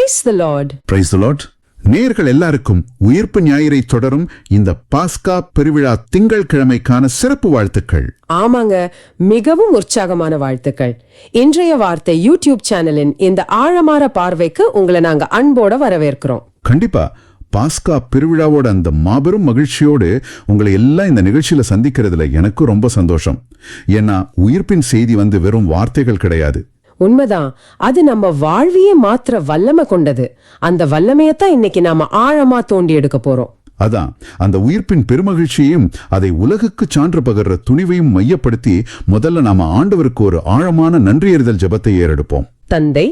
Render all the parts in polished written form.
Praise the Lord. Praise the Lord. நேயர்கள் எல்லாருக்கும் உயிர்ப்பு ஞாயிறை தொடரும் இந்த பாஸ்கா பெருவிழா திங்கட்கிழமைக்கான சிறப்பு வாழ்த்துக்கள். ஆமாங்க, மிகவும் உற்சாகமான வாழ்த்துக்கள். இன்றைய வார்த்தை யூடியூப் சேனலின் இந்த ஆழமான பார்வைக்கு உங்களை நாங்க அன்போட வரவேற்கிறோம். கண்டிப்பா பாஸ்கா பெருவிழாவோட அந்த மாபெரும் மகிழ்ச்சியோடு உங்களை எல்லாம் இந்த நிகழ்ச்சியில சந்திக்கிறதுல எனக்கு ரொம்ப சந்தோஷம். ஏன்னா உயிர்ப்பின் செய்தி வெறும் வார்த்தைகள் கிடையாது. உண்மைதான், அது நம்ம வாழ்வியே மாத்திர வல்லமை கொண்டது. அந்த வல்லமையத்தான் இன்னைக்கு நாம ஆழமா தோண்டி எடுக்க போறோம். அதான் அந்த உயிர்ப்பின் பெருமகிழ்ச்சியையும் அதை உலகுக்கு சான்று பகர்ற துணிவையும் மையப்படுத்தி முதல்ல நாம ஆண்டவருக்கு ஒரு ஆழமான நன்றியறிதல் ஜெபத்தை ஏறெடுப்போம். தந்தை,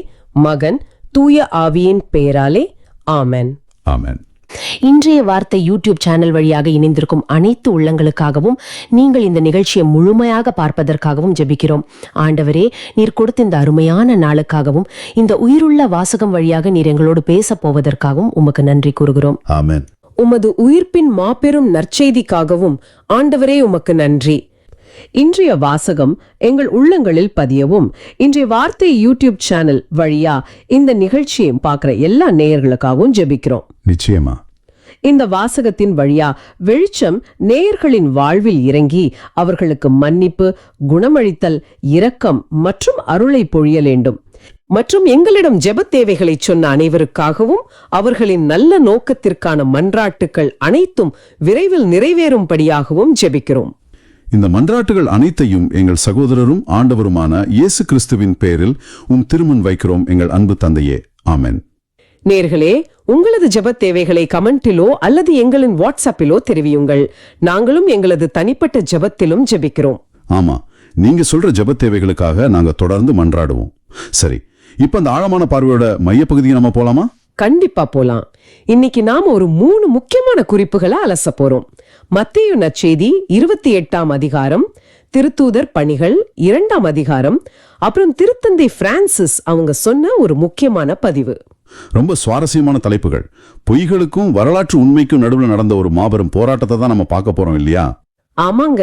மகன், தூய ஆவியின் பெயராலே ஆமென். ஆமென். இன்றைய வார்த்தை யூடியூப் சேனல் வழியாக இணைந்திருக்கும் அனைத்து உள்ளங்களுக்காகவும் நீங்கள் இந்த நிகழ்ச்சியை முழுமையாக பார்ப்பதற்காகவும் ஜெபிக்கிறோம். ஆண்டவரே, நீர் கொடுத்த இந்த அருமையான நாளுக்காகவும் இந்த உயிருள்ள வாசகம் வழியாக நீர் எங்களோடு பேச போவதற்காகவும் உமக்கு நன்றி கூறுகிறோம். ஆமென். உமது உயிர்ப்பின் மாபெரும் நற்செய்திக்காகவும் ஆண்டவரே உமக்கு நன்றி. இன்றைய வாசகம் எங்கள் உள்ளங்களில் பதியவும் இன்றைய வார்த்தை யூடியூப் சேனல் வழியா இந்த நிகழ்ச்சியை பார்க்கிற எல்லா நேயர்களுக்காகவும் ஜெபிக்கிறோம். நிச்சயமா இந்த வாசகத்தின் வழியா வெளிச்சம் நேயர்களின் வாழ்வில் இறங்கி அவர்களுக்கு மன்னிப்பு, குணமளித்தல், இரக்கம் மற்றும் அருளை பொழிய வேண்டும். மற்றும் எங்களிடம் ஜெப தேவைகளை சொன்ன அனைவருக்காகவும் அவர்களின் நல்ல நோக்கத்திற்கான மன்றாட்டுக்கள் அனைத்தும் விரைவில் நிறைவேறும்படியாகவும் ஜெபிக்கிறோம். இந்த மன்றாட்டுகள் அனைத்தையும் எங்கள் சகோதரரும் ஆண்டவருமான இயேசு கிறிஸ்துவின் பெயரில் திருமுன் வைக்கிறோம் எங்கள் அன்பு தந்தையே. ஆமென். நேர்களே, உங்களது ஜெப தேவைகளை கமெண்டிலோ அல்லது எங்களின் வாட்ஸ்அப்பிலோ தெரிவியுங்கள். நாங்களும் எங்களது தனிப்பட்ட ஜெபத்திலும் ஜெபிக்கிறோம். ஆமா, நீங்க சொல்ற ஜெப தேவைகளுக்காக நாங்க தொடர்ந்து மன்றாடுவோம். சரி, இப்ப அந்த ஆழமான பார்வையோட மையப்பகுதியை நம்ம போலாமா? கண்டிப்பா போலாம். இன்னைக்கு நாம ஒரு 3 முக்கியமான குறிப்புகளை அலச போறோம். மத்தேயு நற்செய்தி 28ஆம் அதிகாரம், திருத்தூதர் பணிகள் 2ஆம் அதிகாரம், அப்புறம் திருத்தந்தை பிரான்சிஸ் அவங்க சொன்ன ஒரு முக்கியமான பதிவு. ரொம்ப சுவாரஸ்யமான தலைப்புகள். பொய்களுக்கும் வரலாற்று உண்மைக்கும் நடுவில் நடந்த ஒரு மாபெரும் போராட்டத்தை தான் நம்ம பார்க்க போறோம் இல்லையா? ஆமாங்க.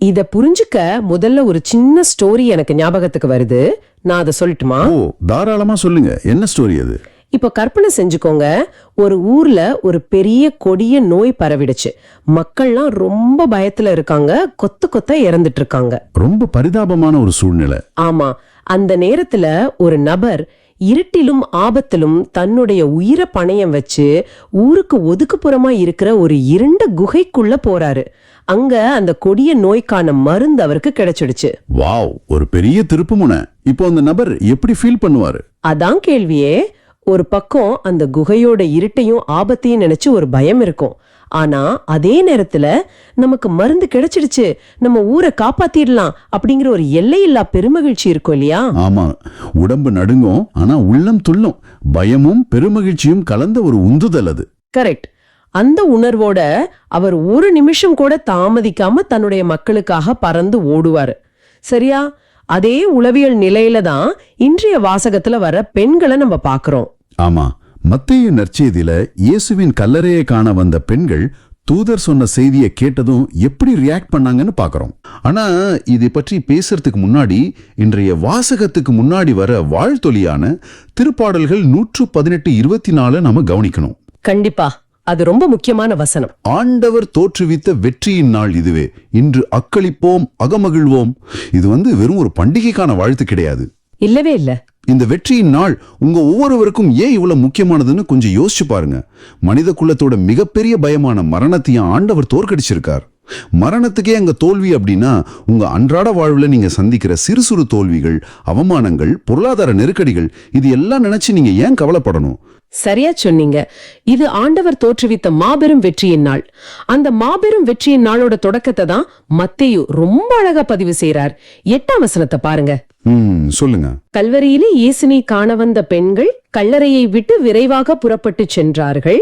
இத புரிஞ்சுக்க முதல்ல ஒரு சின்ன ஸ்டோரி எனக்கு ஞாபகத்துக்கு வருது. நான் அதை சொல்லட்டுமா? ஓ, தாராளமா சொல்லுங்க. என்ன ஸ்டோரி அது? இப்ப கற்பனை செஞ்சுக்கோங்க, ஒரு ஊர்ல ஒரு பெரிய கொடிய நோய் பரவிடுச்சு. மக்கள்லாம் ரொம்ப பயத்துல இருக்காங்க, கொத்த இறந்துட்டு இருக்காங்க. ரொம்ப பரிதாபமான ஒரு சூழ்நிலை. ஆமா, அந்த நேரத்துல ஒரு நபர் இருட்டிலும் ஆபத்திலும் தன்னுடைய உயிரை பணயம் வச்சு ஊருக்கு ஒதுக்குப்புறமா இருக்கிற ஒரு இருண்ட குகைக்குள்ள போறாரு. அங்க அந்த கொடிய நோய்க்கான மருந்து அவருக்கு கிடைச்சிடுச்சு. வாவ், ஒரு பெரிய திருப்புமுனை. இப்போ அந்த நபர் எப்படி ஃபீல் பண்ணுவாரு? அதான் கேள்வியே. ஒரு பக்கம் அந்த குகையோட இருட்டையும் ஆபத்தையும் நினைச்சு ஒரு பயம் இருக்கும். ஆனா அதே நேரத்துல நமக்கு மருந்து கிடைச்சிடுச்சு, நம்ம ஊரை காப்பாத்திடலாம் அப்படிங்கிற ஒரு எல்லையில்லா பெருமகிழ்ச்சி இருக்கும் இல்லையா? ஆமா, உடம்பு நடுங்கும், ஆனா உள்ளம் துள்ளும். பயமும் பெருமகிழ்ச்சியும் கலந்த ஒரு உந்துதல் அது. கரெக்ட். அந்த உணர்வோட அவர் ஒரு நிமிஷம் கூட தாமதிக்காம தன்னுடைய மக்களுக்காக பறந்து ஓடுவாரு. சரியா? அதே உளவியல் நிலையில தான் இன்றைய வாசகத்துல வர பெண்களை நம்ம பாக்குறோம். ஆமா, மத்தேயு நற்செய்தியில இயேசுவின் கல்லறையை காண வந்த பெண்கள் தூதர் சொன்ன செய்தியை கேட்டதும் எப்படி ரியாக்ட் பண்ணாங்கன்னு பாக்குறோம். ஆனா இதை பற்றி பேசுறதுக்கு முன்னாடி இன்றைய வாசகத்துக்கு முன்னாடி வர வாழ்த்தொலியான திருப்பாடல்கள் 118-24 நாம கவனிக்கணும். கண்டிப்பா, அது ரொம்ப முக்கியமான வசனம். ஆண்டவர் தோற்றுவித்த வெற்றியின் நாள் இதுவே, இன்று அக்களிப்போம் அகமகிழ்வோம். இது வெறும் ஒரு பண்டிகைக்கான வாழ்த்து கிடையாது. இல்லவே இல்ல. இந்த வெற்றியின் நாள் உங்க ஒவ்வொருவருக்கும் ஏன் இவ்வளவு முக்கியமானதுன்னு கொஞ்சம் யோசிச்சு பாருங்க. மனித குலத்தோட மிகப்பெரிய பயமான மரணத்தையும் ஆண்டவர் தோற்கடிச்சிருக்கார். மரணத்துக்கே அங்க தோல்வி அப்படின்னா உங்க அன்றாட வாழ்வுல நீங்க சந்திக்கிற சிறு சிறு தோல்விகள், அவமானங்கள், பொருளாதார நெருக்கடிகள், இது எல்லாம் நினைச்சு நீங்க ஏன் கவலைப்படணும்? சரியா சொன்னீங்க. இது ஆண்டவர் தோற்றுவித்த மாபெரும் வெற்றியின் நாள். அந்த மாபெரும் வெற்றியின் நாளோட தொடக்கத்தை தான் மத்தேயு ரொம்ப அழகா பதிவு செய்றார். 8ஆம் வசனத்தை பாருங்க. சொல்லுங்க. கல்வரியிலே இயேசுவை காண வந்த பெண்கள் கல்லறையை விட்டு விரைவாக புறப்பட்டு சென்றார்கள்.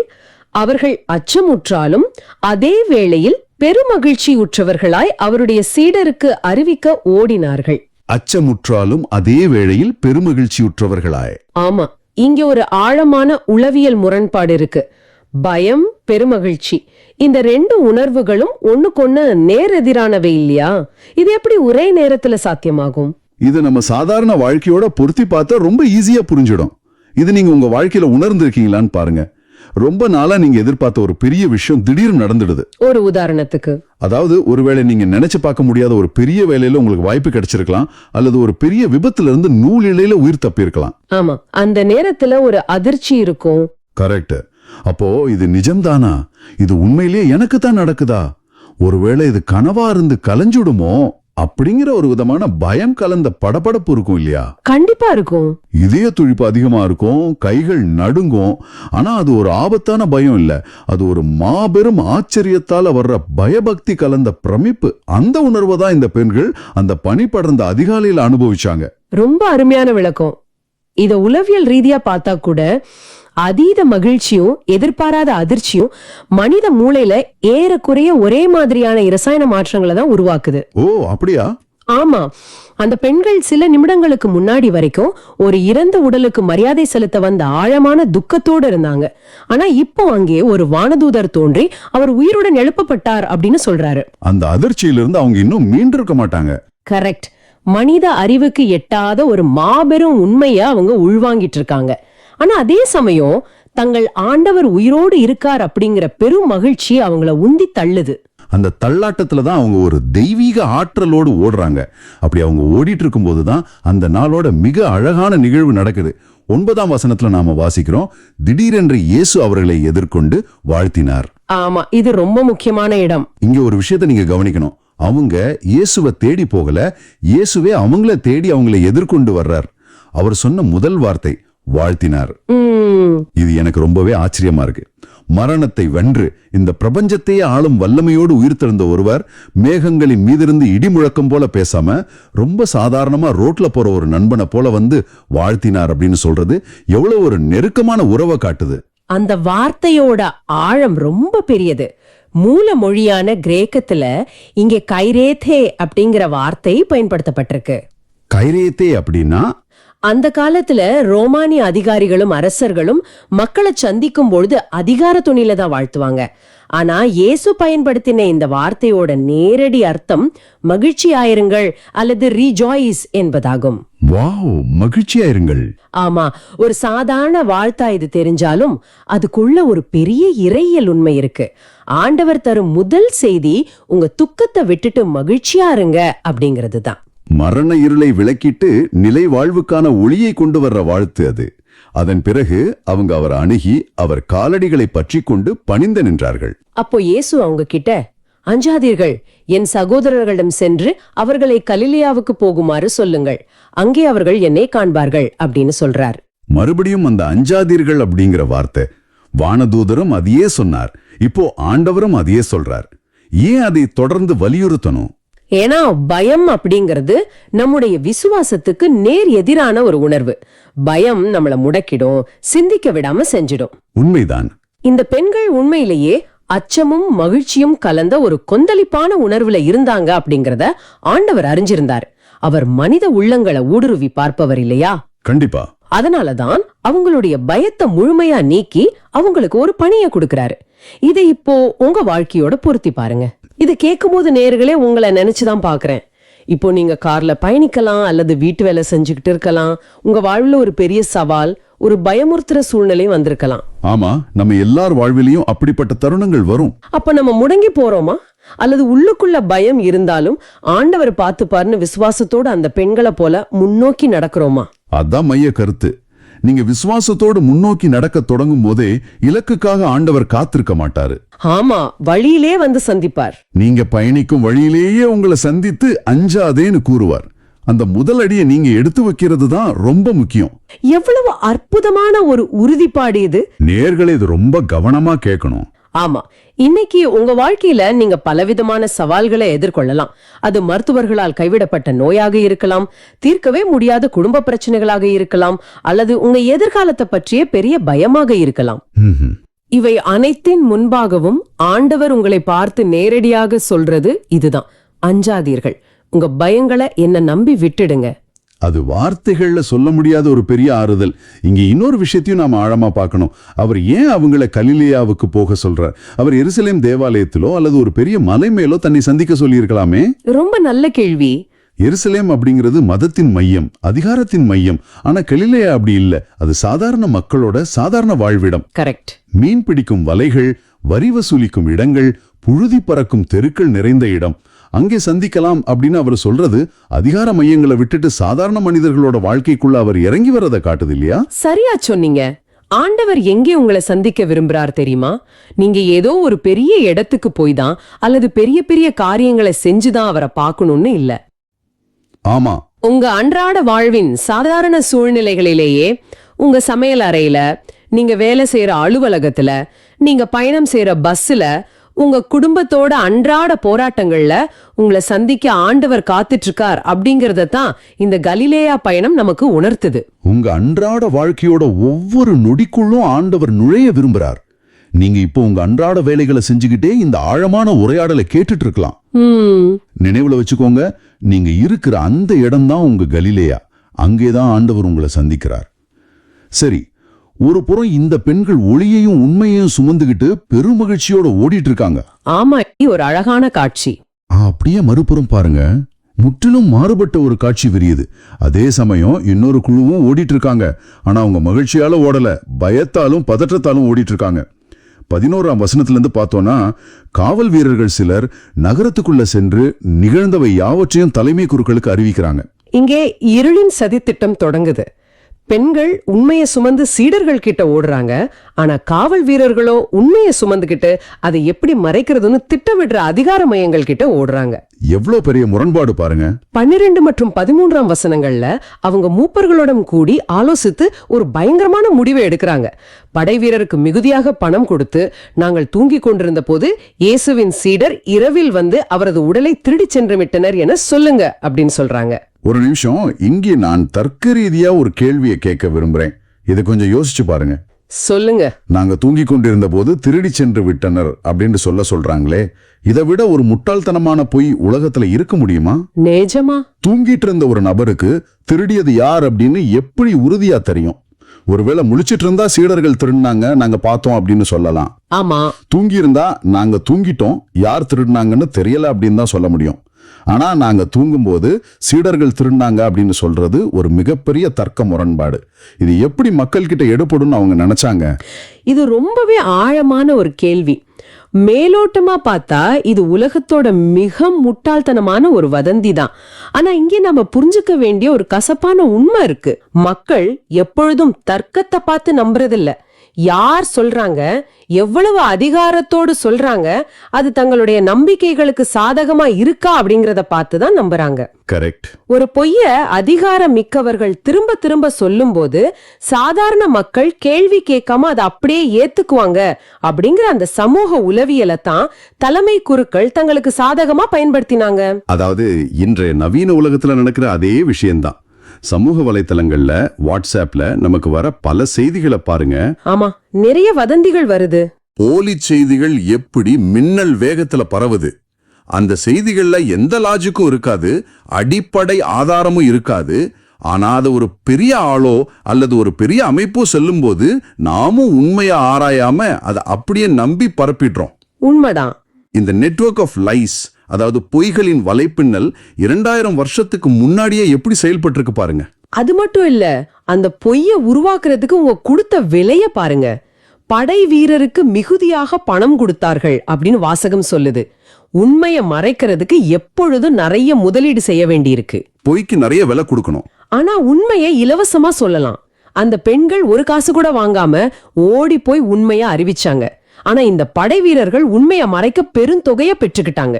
அவர்கள் அச்சமுற்றாலும் அதே வேளையில் பெருமகிழ்ச்சி உற்றவர்களாய் அவருடைய சீடருக்கு அறிவிக்க ஓடினார்கள். அச்சமுற்றாலும் அதே வேளையில் பெருமகிழ்ச்சி உற்றவர்களாய். ஆமா, இங்க ஒரு ஆழமான உளவியல் முரண்பாடு இருக்கு. பயம், பெருமகிழ்ச்சி, இந்த 2 உணர்வுகளும் ஒண்ணுக்கொன்னு நேரெதிரானவை இல்லையா? இது எப்படி ஒரே நேரத்துல சாத்தியமாகும்? இது நம்ம சாதாரண வாழ்க்கையோட பொருத்தி பார்த்தா ரொம்ப ஈஸியா புரிஞ்சிடும். இது நீங்க உங்க வாழ்க்கையில உணர்ந்திருக்கீங்களான்னு பாருங்க. ரொம்ப நாளா நீங்க எதிர்பார்த்த ஒரு பெரிய விஷயம் திடீர்னு நடந்துடுது. ஒரு உதாரணத்துக்கு, அதாவது ஒருவேளை நீங்க நினைச்சு பார்க்க முடியாத ஒரு பெரிய வேலையில உங்களுக்கு வாய்ப்பு கிடைச்சிருக்கலாம், அல்லது ஒரு பெரிய விபத்துல இருந்து நூல் இழையில உயிர் தப்பியிருக்கலாம். ஆமா, அந்த நேரத்துல ஒரு அதிர்ச்சி இருக்கும். கரெக்ட். அப்போ இது நிஜம்தானா? இது உண்மையிலேயே எனக்கு தான் நடக்குதா? ஒருவேளை இது கனவா இருந்து கலைஞ்சுடுமோ அப்படிங்கிற ஒரு விதமான பயம் கலந்த படபடப்பு இருக்கும் இல்லையா? கண்டிப்பா இருக்கும். இதய துடிப்பு அதிகமா இருக்கும், கைகள் நடுங்கும். ஆனா அது ஒரு ஆபத்தான பயம் இல்ல, அது ஒரு மாபெரும் ஆச்சரியத்தால வர்ற பயபக்தி கலந்த பிரமிப்பு. அந்த உணர்வை தான் இந்த பெண்கள் அந்த பனி படர்ந்த அதிகாலையில அனுபவிச்சாங்க. ரொம்ப அருமையான விளக்கம். இத உளவியல் ரீதியா பார்த்தா கூட அதீத மகிழ்ச்சியும் எதிர்பாராத அதிர்ச்சியும் மனித மூளையில ஏறக்குறைய ஒரே மாதிரியான இரசாயன மாற்றங்களை தான் உருவாக்குது. ஓ, அப்படியா? ஆமா, அந்த பெண்கள் சில நிமிடங்களுக்கு முன்னாடி வரைக்கும் ஒரு இறந்த உடலுக்கு மரியாதை செலுத்த வந்த ஆழமான துக்கத்தோடு இருந்தாங்க. ஆனா இப்போ அங்கே ஒரு வானதூதர் தோன்றி அவர் உயிருடன் எழுப்பப்பட்டார் அப்படின்னு சொல்றாரு. அந்த அதிர்ச்சியிலிருந்து அவங்க இன்னும் மீண்டிருக்க மாட்டாங்க. கரெக்ட். மனித அறிவுக்கு எட்டாத ஒரு மாபெரும் உண்மைய அவங்க உள்வாங்கிட்டு இருக்காங்க. ஆனா அதே சமயம் தங்கள் ஆண்டவர் உயிரோடு இருக்கார் அப்படிங்கிற பெரும் மகிழ்ச்சி அவங்கள உந்தி தள்ளுது. அந்த தள்ளாட்டத்துல தான் அவங்க ஒரு தெய்வீக ஆற்றலோடு ஓடுறாங்க. அப்படி அவங்க ஓடிட்டு இருக்கும் போதுதான் அந்த நாளோட மிக அழகான நிகழ்வு நடக்குது. 9ஆம் வசனத்துல நாம வாசிக்கிறோம், திடீரென்று இயேசு அவர்களை எதிர்கொண்டு வாழ்த்தினார். ஆமா, இது ரொம்ப முக்கியமான இடம். இங்க ஒரு விஷயத்தை நீங்க கவனிக்கணும். அவங்க இயேசுவை தேடி போகல, இயேசுவே அவங்கள தேடி அவங்களை எதிர்கொண்டு வர்றார். அவர் சொன்ன முதல் வார்த்தை வாழ்த்தினார். இது எனக்கு ரொம்பவே ஆச்சரியமா இருக்கு. மரணத்தை வென்று இந்த பிரபஞ்சத்தையே ஆளும் வல்லமையோடு உயிர்த்தெழுந்த ஒருவர் மேகங்களின் மீதிருந்து இடி முழக்கம் போல பேசாம ரொம்ப சாதாரணமா ரோட்ல போற ஒரு நண்பனை போல வந்து வாழ்த்தினார் அப்படின்னு சொல்றது எவ்வளவு ஒரு நெருக்கமான உறவை காட்டுது. அந்த வார்த்தையோட ஆழம் ரொம்ப பெரியது. மூல மொழியான கிரேக்கத்துல இங்கே கைரேத்தே அப்படிங்கிற வார்த்தை பயன்படுத்தப்பட்டிருக்கு. கைரேத்தே அப்படின்னா, அந்த காலத்துல ரோமானிய அதிகாரிகளும் அரசர்களும் மக்களை சந்திக்கும் பொழுது அதிகார துணியில தான் வாழ்த்துவாங்க. ஆனா இயேசு பயன்படுத்தின இந்த வார்த்தையோட நேரடி அர்த்தம் மகிழ்ச்சியாயிருங்கள் அல்லது ரீஜாய்ஸ் என்பதாகும். வாவ், மகிழ்ச்சியாயிருங்கள். ஆமா, ஒரு சாதாரண வாழ்த்தா இது தெரிஞ்சாலும் அதுக்குள்ள ஒரு பெரிய இறையியல் உண்மை இருக்கு. ஆண்டவர் தரும் முதல் செய்தி உங்க துக்கத்தை விட்டுட்டு மகிழ்ச்சியா இருங்க அப்படிங்கிறது தான். மரண இருளை விளக்கிட்டு நிலை வாழ்வுக்கான ஒளியை கொண்டு வர்ற வாழ்த்து அது. அதன் பிறகு அவங்க அவர் அணுகி அவர் காலடிகளை பற்றி கொண்டு பணிந்து நின்றார்கள். அப்போ இயேசு அவங்க கிட்ட, அஞ்சாதீர்கள், என் சகோதரர்களிடம் சென்று அவர்களை கலிலேயாவுக்கு போகுமாறு சொல்லுங்கள், அங்கே அவர்கள் என்னை காண்பார்கள் அப்படின்னு சொல்றார். மறுபடியும் அந்த அஞ்சாதீர்கள் அப்படிங்கிற வார்த்தை, வானதூதரும் அதையே சொன்னார், இப்போ ஆண்டவரும் அதையே சொல்றார். ஏன் அதை தொடர்ந்து வலியுறுத்தணும்? ஏன்னா பயம் அப்படிங்கிறது நம்முடைய விசுவாசத்துக்கு நேர் எதிரான ஒரு உணர்வு. பயம் நம்மள முடக்கிடும், சிந்திக்க விடாம செஞ்சிடும். உண்மைதான். இந்த பெண்கள் உண்மையிலேயே அச்சமும் மகிழ்ச்சியும் கலந்த ஒரு கொந்தளிப்பான உணர்வுல இருந்தாங்க அப்படிங்கறத ஆண்டவர் அறிஞ்சிருந்தார். அவர் மனித உள்ளங்களை ஊடுருவி பார்ப்பவர் இல்லையா? கண்டிப்பா. அதனாலதான் அவங்களுடைய பயத்தை முழுமையா நீக்கி அவங்களுக்கு ஒரு பணியை கொடுக்கிறாரு. இதை இப்போ உங்க வாழ்க்கையோட பொருத்தி பாருங்க. இது கேட்கும் போது நேர்களே உங்களை நினைச்சுதான் பாக்குறேன். இப்போ நீங்க கார்ல பயணிக்கலாம் அல்லது வீட்டு வேலை செஞ்சுக்கிட்டு இருக்கலாம். உங்க வாழ்வுல ஒரு பெரிய சவால், ஒரு பயமுறுத்துற சூழ்நிலை வந்திருக்கலாம். ஆமா, நம்ம எல்லார் வாழ்விலையும் அப்படிப்பட்ட தருணங்கள் வரும். அப்ப நம்ம முடங்கி போறோமா, அல்லது உள்ளுக்குள்ள பயம் இருந்தாலும் ஆண்டவர் பார்த்துப்பாருன்னு விசுவாசத்தோடு அந்த பெண்களை போல முன்னோக்கி நடக்கிறோமா? அதான் மைய கருத்து. நீங்க விசுவாசத்தோடு முன்னோக்கி நடக்க தொடங்கும் போதே இலக்குக்காக ஆண்டவர் காத்திருக்க மாட்டாரு. ஆமா, வழியிலே வந்து சந்திப்பார். நீங்க பயணிக்கும் வழியிலேயே உங்களை சந்தித்து அஞ்சாதேன்னு கூறுவார். அந்த முதல் அடியை நீங்க எடுத்து வைக்கிறது தான் ரொம்ப முக்கியம். எவ்வளவு அற்புதமான ஒரு உறுதிப்பாடு இது. நேயர்களே, இது ரொம்ப கவனமா கேட்கணும். ஆமா, இன்னைக்கு உங்க வாழ்க்கையில நீங்க பலவிதமான சவால்களை எதிர்கொள்ளலாம். அது மருத்துவர்களால் கைவிடப்பட்ட நோயாக இருக்கலாம், தீர்க்கவே முடியாத குடும்ப பிரச்சனைகளாக இருக்கலாம், அல்லது உங்க எதிர்காலத்தை பற்றிய பெரிய பயமாக இருக்கலாம். இவை அனைத்தின் முன்பாகவும் ஆண்டவர் உங்களை பார்த்து நேரடியாக சொல்றது இதுதான், அஞ்சாதீர்கள், உங்க பயங்களை என்ன நம்பி விட்டுடுங்க. அது வார்த்தைகள்ல சொல்ல முடியாத ஒரு பெரிய ஆறுதல். இங்க இன்னொரு விஷயத்தையும் நாம ஆழமா பார்க்கணும். அவர் ஏன் அவங்களை கலிலேயாவுக்கு போக சொல்றார்? அவர் எருசலேம் தேவாலயத்திலோ அல்லது ஒரு பெரிய மலை மேலோ தன்னை சந்திக்க சொல்லி இருக்கலாமே. ரொம்ப நல்ல கேள்வி. எருசலேம் அப்படிங்கிறது மதத்தின் மையம், அதிகாரத்தின் மையம். ஆனா கலிலேயா அப்படி இல்ல. அது சாதாரண மக்களோட சாதாரண வாழ்விடம். கரெக்ட். மீன் பிடிக்கும் வலைகள், வரி வசூலிக்கும் இடங்கள், புழுதி பறக்கும் தெருக்கள் நிறைந்த இடம். அங்கே சந்திக்கலாம் அப்படின்னு அவர் சொல்றது அதிகார மையங்களை விட்டுட்டு சாதாரண மனிதர்களோட வாழ்க்கைக்குள்ள அவர் இறங்கி வரதை காட்டுது இல்லையா? சரியா சொன்னீங்க. ஆண்டவர் எங்கே உங்களை சந்திக்க விரும்புறார் தெரியுமா? நீங்க ஏதோ ஒரு பெரிய இடத்துக்கு போய் தான் அல்லது பெரிய பெரிய காரியங்களை செஞ்சுதான் அவரை பார்க்கணும்னு இல்ல. ஆமா, உங்க அன்றாட வாழ்வின் சாதாரண சூழ்நிலைகளிலேயே, உங்க சமையல் அறையில, நீங்க வேலை செய்யற அலுவலகத்துல, நீங்க பயணம் செய்யற பஸ்ல, உங்க குடும்பத்தோட அன்றாட போராட்டங்கள்ல உங்களை சந்திக்க ஆண்டவர் காத்துட்டு இருக்கார் அப்படிங்கறத தான் இந்த கலிலேயா பயணம் நமக்கு உணர்த்துது. உங்க அன்றாட வாழ்க்கையோட ஒவ்வொரு நொடிக்குள்ளும் ஆண்டவர் நுழைய விரும்புறார். நீங்க இப்போ உங்க அன்றாட வேலைகளை செஞ்சுக்கிட்டே இந்த ஆழமான உரையாடலை கேட்டுட்டு இருக்கலாம். நினைவுல வச்சுக்கோங்க, நீங்க இருக்கிற அந்த இடம்தான் உங்க கலிலேயா. அங்கேதான் ஆண்டவர் உங்களை சந்திக்கிறார். சரி, ஒரு புறம் இந்த பெண்கள் ஒளியையும் உண்மையையும் சுமந்துகிட்டு பெருமகிழ்ச்சியோட ஓடிட்டு இருக்காங்க. ஆமா, இது ஒரு அழகான காட்சி. அப்படியே மறுபுறம் பாருங்க, முற்றிலும் மாறுபட்ட ஒரு காட்சி விரியுது. அதே சமயம் இன்னொரு குழுவும் ஓடிட்டு இருக்காங்க. ஆனா அவங்க மகிழ்ச்சியால ஓடல, பயத்தாலும் பதற்றத்தாலும் ஓடிட்டு இருக்காங்க. 11ஆம் வசனத்திலிருந்து பார்த்தோம்னா, காவல் வீரர்கள் சிலர் நகரத்துக்குள்ள சென்று நிகழ்ந்தவை யாவற்றையும் தலைமை குருக்களுக்கு அறிவிக்கிறாங்க. இங்கே இருளின் சதித்திட்டம் தொடங்குது. பெண்கள் உண்மையை சுமந்து சீடர்கள் கிட்ட ஓடுறாங்க. ஆனா காவல் வீரர்களோ உண்மையை சுமந்துகிட்டு அதை எப்படி மறைக்கிறதுன்னு திட்டமிடுற அதிகார மையங்கள் கிட்ட ஓடுறாங்க. எவ்வளவு பெரிய முரண்பாடு பாருங்க. 12 மற்றும் 13ஆம் வசனங்கள்ல அவங்க மூப்பர்களுடன் கூடி ஆலோசித்து ஒரு பயங்கரமான முடிவை எடுக்கிறாங்க. படை வீரருக்கு மிகுதியாக பணம் கொடுத்து, நாங்கள் தூங்கி கொண்டிருந்த போது இயேசுவின் சீடர் இரவில் வந்து அவரது உடலை திருடி சென்று விட்டனர் என சொல்லுங்க அப்படின்னு சொல்றாங்க. ஒரு நிமிஷம், இங்கே நான் தர்க்க ரீதியா ஒரு கேள்வியை கேட்க விரும்புறேன். இதை கொஞ்சம் யோசிச்சு பாருங்க. சொல்லுங்க. நாங்க தூங்கி கொண்டிருந்த போது திருடி சென்று விட்டனர் அப்படின்னு சொல்றாங்களே, இதை விட ஒரு முட்டாள்தனமான பொய் உலகத்துல இருக்க முடியுமா? நிஜமா? தூங்கிட்டு இருந்த ஒரு நபருக்கு திருடியது யார் அப்படின்னு எப்படி உறுதியா தெரியும்? ஒருவேளை முழிச்சிட்டு இருந்தா சீடர்கள் திருடினாங்க நாங்க பார்த்தோம் அப்படின்னு சொல்லலாம். ஆமா. தூங்கி இருந்தா நாங்க தூங்கிட்டோம், யார் திருடினாங்கன்னு தெரியல அப்படின்னு தான் சொல்ல முடியும். ஆனா நாங்க தூங்கும்போது சீடர்கள் திருடினாங்க அப்படின்னு சொல்றது ஒரு மிகப்பெரிய தர்க்க முரண்பாடு. இது எப்படி மக்கள் கிட்ட எடுபடும் அவங்க நினைச்சாங்க? இது ரொம்பவே ஆழமான ஒரு கேள்வி. மேலோட்டமா பார்த்தா இது உலகத்தோட மிக முட்டாள்தனமான ஒரு வதந்தி தான். ஆனா இங்கே நாம புரிஞ்சுக்க வேண்டிய ஒரு கசப்பான உண்மை இருக்கு. மக்கள் எப்பொழுதும் தர்க்கத்தை பார்த்து நம்புறதில்ல. யார் சொல்றாங்க, எவ்வளவு அதிகாரத்தோடு சொல்றாங்க, அது தங்களுடைய நம்பிக்கைகளுக்கு சாதகமா இருக்கா அப்படிங்கறத பார்த்துதான் நம்புறாங்க. கரெக்ட். ஒரு பொய்ய அதிகாரம் மிக்கவர்கள் திரும்ப திரும்ப சொல்லும் போது சாதாரண மக்கள் கேள்வி கேட்காம அதை அப்படியே ஏத்துக்குவாங்க அப்படிங்கிற அந்த சமூக உளவியலை தான் தலைமை குருக்கள் தங்களுக்கு சாதகமா பயன்படுத்தினாங்க. அதாவது இன்றைய நவீன உலகத்துல நடக்கிற அதே விஷயம்தான். சமூக வலைத்தளங்கள்ல, வாட்ஸ்அப்ல நமக்கு வர பல செய்திகளை பாருங்க. ஆமா, நிறைய வதந்திகள் வருது. போலி செய்திகள் எப்படி மின்னல் வேகத்துல பரவுது. அந்த செய்திகள்ல எந்த லாஜிக்கும் இருக்காது, அடிப்படை ஆதாரமும் இருக்காது. ஆனா அது ஒரு பெரிய ஆளோ அல்லது ஒரு பெரிய அமைப்போ சொல்லும் போது நாமும் உண்மையை ஆராயாம அதை அப்படியே நம்பி பரப்பிடுறோம். உண்மைதான். இந்த நெட்வொர்க் ஆஃப் லைஸ், அதாவது பொய்களின் வலைப்பின்னல் 2000 வருஷத்துக்கு முன்னாடியே எப்படி செயல்பட்டு இருக்கு பாருங்க. அது மட்டும் இல்ல, அந்த பொய்ய உருவாக்குறதுக்கு உங்க கொடுத்த விலைய பாருங்க. படை வீரருக்கு மிகுதியாக பணம் கொடுத்தார்கள் அப்படின்னு வாசகம் சொல்லுது. உண்மையை மறைக்கிறதுக்கு எப்பொழுதும் நிறைய முதலீடு செய்ய வேண்டியிருக்கு. பொய்க்கு நிறைய விலை கொடுக்கணும். ஆனா உண்மையை இலவசமா சொல்லலாம். அந்த பெண்கள் ஒரு காசு கூட வாங்காம ஓடி போய் உண்மையை அறிவிச்சாங்க. ஆனா இந்த படை வீரர்கள் உண்மையை மறைக்க பெருந்தொகைய பெற்றுக்கிட்டாங்க.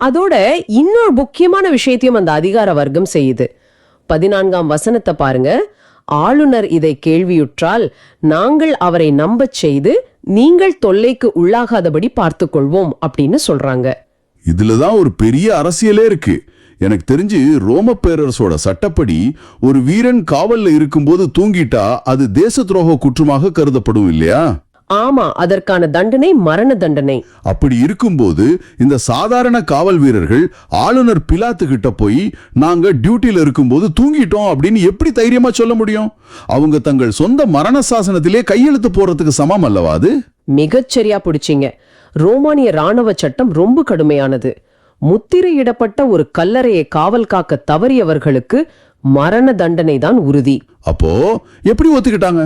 அதோட இன்னொரு முக்கியமான விஷயத்தையும் அந்த அதிகார வர்க்கம் செய்யுது. 14ஆம் வசனத்தை பாருங்க. ஆளுநர் இதை கேள்வியுற்றால் நாங்கள் அவரை நம்பச் செய்து நீங்கள் தொல்லைக்கு உள்ளாகாதபடி பார்த்துக் கொள்வோம் அப்படின்னு சொல்றாங்க. இதுலதான் ஒரு பெரிய அரசியலே இருக்கு. எனக்கு தெரிஞ்சு ரோம பேரரசோட சட்டப்படி ஒரு வீரன் காவல்ல இருக்கும்போது தூங்கிட்டா அது தேச துரோக குற்றமாக கருதப்படும் இல்லையா? ஆமா, அதற்கான தண்டனை மரண தண்டனை. அப்படி இருக்கும்போது இந்த சாதாரண காவல் வீரர்கள் ஆளுநர் பிலாத்து கிட்ட போய் நாங்க டியூட்டில இருக்கும்போது தூங்கிட்டோம் அப்படின்னு எப்படி தைரியமா சொல்ல முடியும்? அவங்க தங்கள் சொந்த மரண சாசனத்திலே கையெழுத்து போறதுக்கு சமம் அல்லவா அது? மிகச்சரியா பிடிச்சிங்க. ரோமானிய ராணுவ சட்டம் ரொம்ப கடுமையானது. முத்திரையிடப்பட்ட ஒரு கல்லறையை காவல் காக்க தவறியவர்களுக்கு மரண தண்டனை தான் உறுதி. அப்போ எப்படி ஒத்துக்கிட்டாங்க?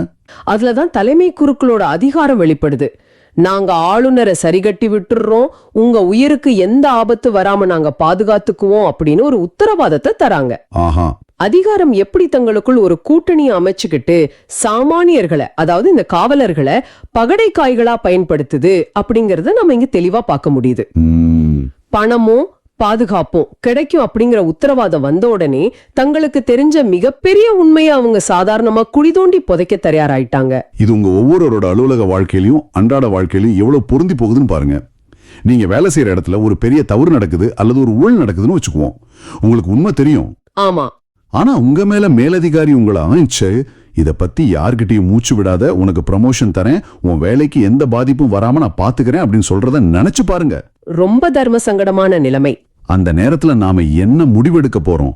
அதுலதான் தலைமை குருக்களோட அதிகாரம் வெளிப்படுது. நாங்க ஆளுநரை சரிகட்டி விட்டுறோம், உங்க உயிருக்கு எந்த ஆபத்து வராம நாங்க பாதுகாத்துக்குவோம் அப்படின்னு ஒரு உத்தரவாதத்தை தராங்க. ஆஹா. அதிகாரம் எப்படி தங்களுக்குள் ஒரு கூட்டணியை அமைச்சுக்கிட்டு சாமானியர்களை, அதாவது இந்த காவலர்களை பகடைக்காய்களா பயன்படுத்துது அப்படிங்கறத நம்ம இங்க தெளிவா பார்க்க முடியுது. பணமும் பாதுகாப்பும் கிடைக்கும் அப்படிங்கிற உத்தரவாதம் வந்த உடனே தங்களுக்கு தெரிஞ்ச மிகப்பெரிய உண்மையை அவங்க சாதாரணமா குடிதோண்டி புதைக்க தயாராயிட்டாங்க. இது உங்க ஒவ்வொருவரோட அலுவலக வாழ்க்கையிலும் அன்றாட வாழ்க்கையிலும் எவ்வளவு பொருந்தி போகுதுன்னு பாருங்க. நீங்க வேலை செய்யற இடத்துல ஒரு பெரிய தவறு நடக்குது அல்லது ஒரு ஊழல் நடக்குதுன்னு வச்சுக்குவோம். உங்களுக்கு உண்மை தெரியும். ஆமா. ஆனா உங்க மேல மேலதிகாரி உங்களை அமைச்சு இத பத்தி யார்கிட்டயும் மூச்சு விடாத, உனக்கு ப்ரமோஷன் தரேன், உன் வேலைக்கு எந்த பாதிப்பும் வராம நான் பாத்துக்கிறேன் அப்படின்னு சொல்றத நினைச்சு பாருங்க. ரொம்ப தர்ம சங்கடமான நிலைமை. அந்த நேரத்துல நாம என்ன முடிவெடுக்க போறோம்?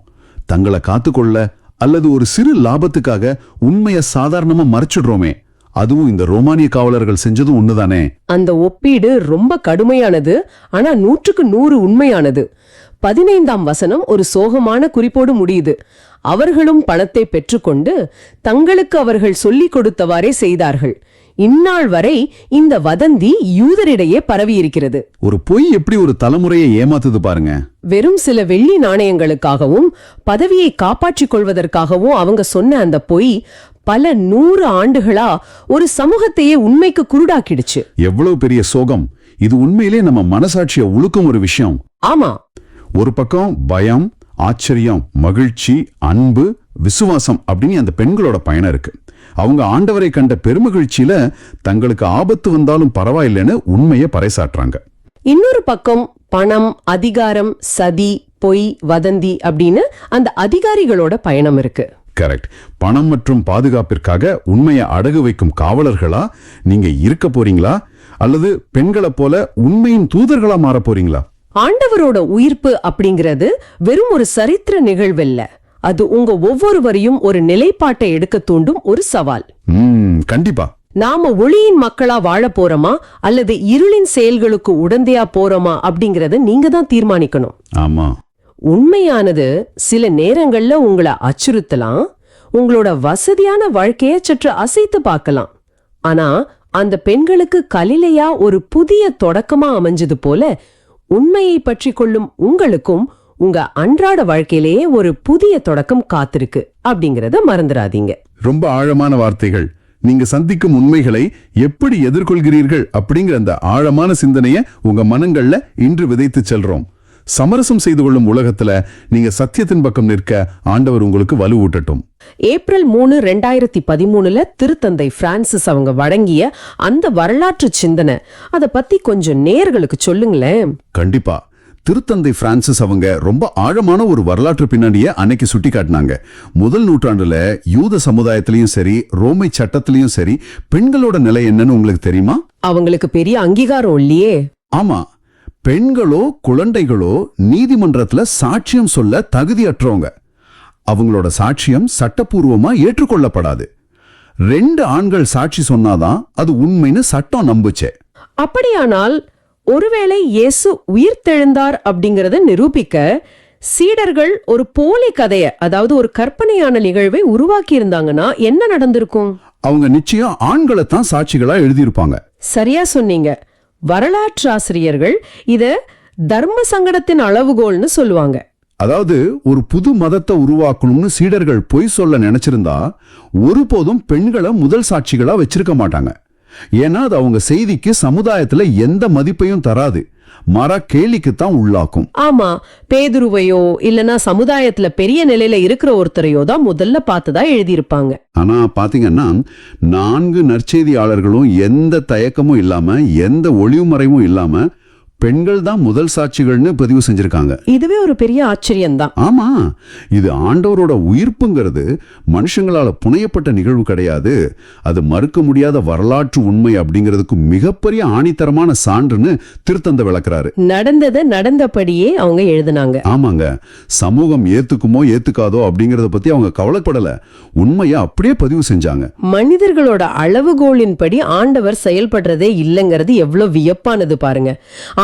தங்களை காத்துக்கொள்ள அல்லது ஒரு சிறு லாபத்துக்காக உண்மையை சாதாரணமா மறைச்சிடுறோமே. அதுவும் இந்த ரோமானிய காவலர்கள் செஞ்சதும் ஒண்ணுதானே. அந்த ஒப்பீடு ரொம்ப கடுமையானது, ஆனா 100க்கு 100 உண்மையானது. 15ஆம் வசனம் ஒரு சோகமான குறிப்போடு முடியுது. அவர்களும் பணத்தை பெற்றுக்கொண்டு தங்களுக்கு அவர்கள் சொல்லிக் கொடுத்தவாறே செய்தார்கள். இந்நாள் வரை இந்த வதந்தி யூதரிடையே பரவி இருக்கிறது. ஒரு பொய் எப்படி ஒரு தலைமுறையை ஏமாத்துது பாருங்க. வெறும் சில வெள்ளி நாணயங்களுக்காகவும் பதவியை காப்பாற்றிக் கொள்வதற்காகவும் அவங்க சொன்ன அந்த பொய் பல 100 ஆண்டுகளா ஒரு சமூகத்தையே உண்மைக்கு குருடாக்கிடுச்சு. எவ்வளவு பெரிய சோகம் இது! உண்மையிலே நம்ம மனசாட்சியை உழுக்கும் ஒரு விஷயம். ஆமா. ஒரு பக்கம் பயம், ஆச்சரியம், மகிழ்ச்சி, அன்பு, விசுவாசம் அப்படின்னு அந்த பெண்களோட பயணம் இருக்கு. அவங்க ஆண்டவரை கண்ட பெருமகிழ்ச்சியில தங்களுக்கு ஆபத்து வந்தாலும் பரவாயில்லைன்னு உண்மையை பறைசாற்றுறாங்க. இன்னொரு பக்கம் பணம், அதிகாரம், சதி, பொய், வதந்தி அப்படின்னு அந்த அதிகாரிகளோட பயணம் இருக்கு. கரெக்ட். பணம் மற்றும் பாதுகாப்பிற்காக உண்மையை அடகு வைக்கும் காவலர்களா நீங்க இருக்க போறீங்களா, அல்லது பெண்களை போல உண்மையின் தூதர்களா மாற போறீங்களா? ஆண்டவரோட உயிர்ப்பு அப்படிங்கிறது வெறும் ஒரு சரித்திர நிகழ்வல்ல, அது உங்க ஒவ்வொருவரையும் ஒரு நிலைப்பாட்டை எடுக்க தூண்டும் ஒரு சவால். கண்டிப்பா. நாம ஒளியின் மக்களா வாழ போறோமா அல்லது இருளின் செயல்களுக்கு உடந்தையா போறோமா அப்படிங்கறத நீங்க தான் தீர்மானிக்கணும். ஆமா. உண்மையானது சில நேரங்கள்ல உங்களை அச்சுறுத்தலாம், உங்களோட வசதியான வாழ்க்கைய சற்று அசைத்து பார்க்கலாம். ஆனா அந்த பெண்களுக்கு கலிலேயா ஒரு புதிய தொடக்கமா அமைஞ்சது போல உண்மையை பற்றி கொள்ளும் உங்களுக்கும் உங்க அன்றாட வாழ்க்கையிலேயே ஒரு புதிய தொடக்கம் காத்திருக்கு அப்படிங்கறத மறந்துடாதீங்க. ரொம்ப ஆழமான வார்த்தைகள். நீங்க சந்திக்கும் உண்மைகளை எப்படி எதிர்கொள்கிறீர்கள் அப்படிங்கிற அந்த ஆழமான சிந்தனையை உங்க மனங்கள்ல இன்று விதைத்து செல்றோம். சமரசம் செய்து கொள்ளும் உலகத்துல நீங்க சத்தியத்தின் பக்கம் நிற்க ஆண்டவர் உங்களுக்கு வலுவூட்டட்டும். ஏப்ரல் 3, 2013 திருத்தந்தை பிரான்சிஸ் அவங்க வழங்கிய அந்த வரலாற்று சிந்தனை, அத பத்தி கொஞ்சம் நேயர்களுக்கு சொல்லுங்களேன். கண்டிப்பா. திருத்தந்தை பிரான்சிஸ் அவங்க ரொம்ப ஆழமான ஒரு வரலாற்று பின்னணியை அன்னைக்கு சுட்டி காட்டினாங்க. 1 நூற்றாண்டுல யூத சமுதாயத்திலயும் சரி, ரோமை சட்டத்திலயும் சரி, பெண்களோட நிலை என்னன்னு உங்களுக்கு தெரியுமா? அவங்களுக்கு பெரிய அங்கீகாரம் இல்லையே. ஆமா. பெண்களோ குழந்தைகளோ நீதிமன்றத்துல சாட்சியம் சொல்ல தகுதியற்றவங்க. அவங்களோட சாட்சியம் சட்டப்பூர்வமா ஏற்றுக்கொள்ளப்படாது. 2 ஆண்கள் சாட்சி சொன்னாதான் அது உண்மைன்னு சட்டம் நம்புச்சே. அப்படியானால் ஒருவேளை இயேசு உயிர்த்தெழுந்தார் அப்படிங்கறத நிரூபிக்க சீடர்கள் ஒரு போலி கதைய, அதாவது ஒரு கற்பனையான நிகழ்வை உருவாக்கி இருந்தாங்கன்னா என்ன நடந்திருக்கும்? அவங்க நிச்சயம் ஆண்களை தான் சாட்சிகளா எழுதியிருப்பாங்க. சரியா சொன்னீங்க. வரலாற்று ஆசிரியர்கள் இத தர்ம சங்கடத்தின் அளவுகோல்னு சொல்லுவாங்க. அதாவது ஒரு புது மதத்தை உருவாக்கணும்னு சீடர்கள் பொய் சொல்ல நினைச்சிருந்தா ஒருபோதும் பெண்களை முதல் சாட்சிகளா வச்சிருக்க மாட்டாங்க. ஏன்னா அது அவங்க செய்திக்கு சமுதாயத்துல எந்த மதிப்பையும் தராது, மாறா கேலிக்குத்தான் உள்ளாக்கும். ஆமா, பேதுருவையோ இல்லனா சமுதாயத்துல பெரிய நிலையில இருக்கிற ஒருத்தரையோ தான் முதல்ல பார்த்ததா எழுதியிருப்பாங்க. ஆனா பாத்தீங்கன்னா 4 நற்செய்தியாளர்களும் எந்த தயக்கமும் இல்லாம, எந்த ஒளிவுமறைவும் இல்லாம பெண்கள் தான் முதல் சாட்சிகள்னு பதிவு செஞ்சிருக்காங்க. இதுவே ஒரு பெரிய ஆச்சரியம் தான். ஆமா, இது ஆண்டவரோட உயிர்ப்புங்கிறது மனுஷங்களால புனையப்பட்ட நிகழ்வு கிடையாது, அது மறுக்க முடியாத வரலாற்று உண்மை அப்படிங்கிறதுக்கு மிகப்பெரிய ஆணித்தரமான சான்றுன்னு திருத்தந்தை விளக்குறாரு. நடந்ததை நடந்தபடியே அவங்க எழுதினாங்க. ஆமாங்க, சமூகம் ஏத்துக்குமோ ஏத்துக்காதோ அப்படிங்கறத பத்தி அவங்க கவலைப்படல, உண்மையை அப்படியே பதிவு செஞ்சாங்க. மனிதர்களோட அளவுகோலின்படி ஆண்டவர் செயல்படுறதே இல்லைங்கிறது எவ்வளவு வியப்பானது பாருங்க.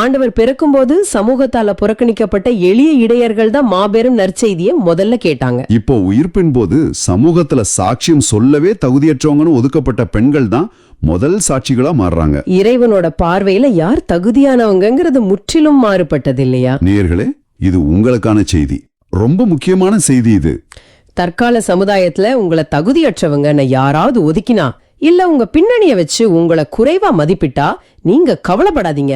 ஆண்டவர் பிறக்கும்போது சமூகத்தால புறக்கணிக்கப்பட்ட எளிய இடையர்கள் தான் மாபெரும் நற்செய்தியை முதல்ல கேட்டாங்க. இப்போ உயிர்ப்பின் போது சமூகத்துல சாட்சியம் சொல்லவே தகுதியற்றவங்கன்னு ஒதுக்கப்பட்ட பெண்கள் தான் முதல் சாட்சிகளா மாறுறாங்க. இறைவனோட பார்வையில யார் தகுதியானவங்கிறது முற்றிலும் மாறுபட்டது இல்லையா? நேயர்களே, இது உங்களுக்கான செய்தி, ரொம்ப முக்கியமான செய்தி இது. தற்கால சமுதாயத்துல உங்களை தகுதியற்றவங்க யாராவது ஒதுக்கினா இல்ல உங்க பின்னணியை வச்சு உங்களை குறைவா மதிப்பிட்டா நீங்க கவலைப்படாதீங்க.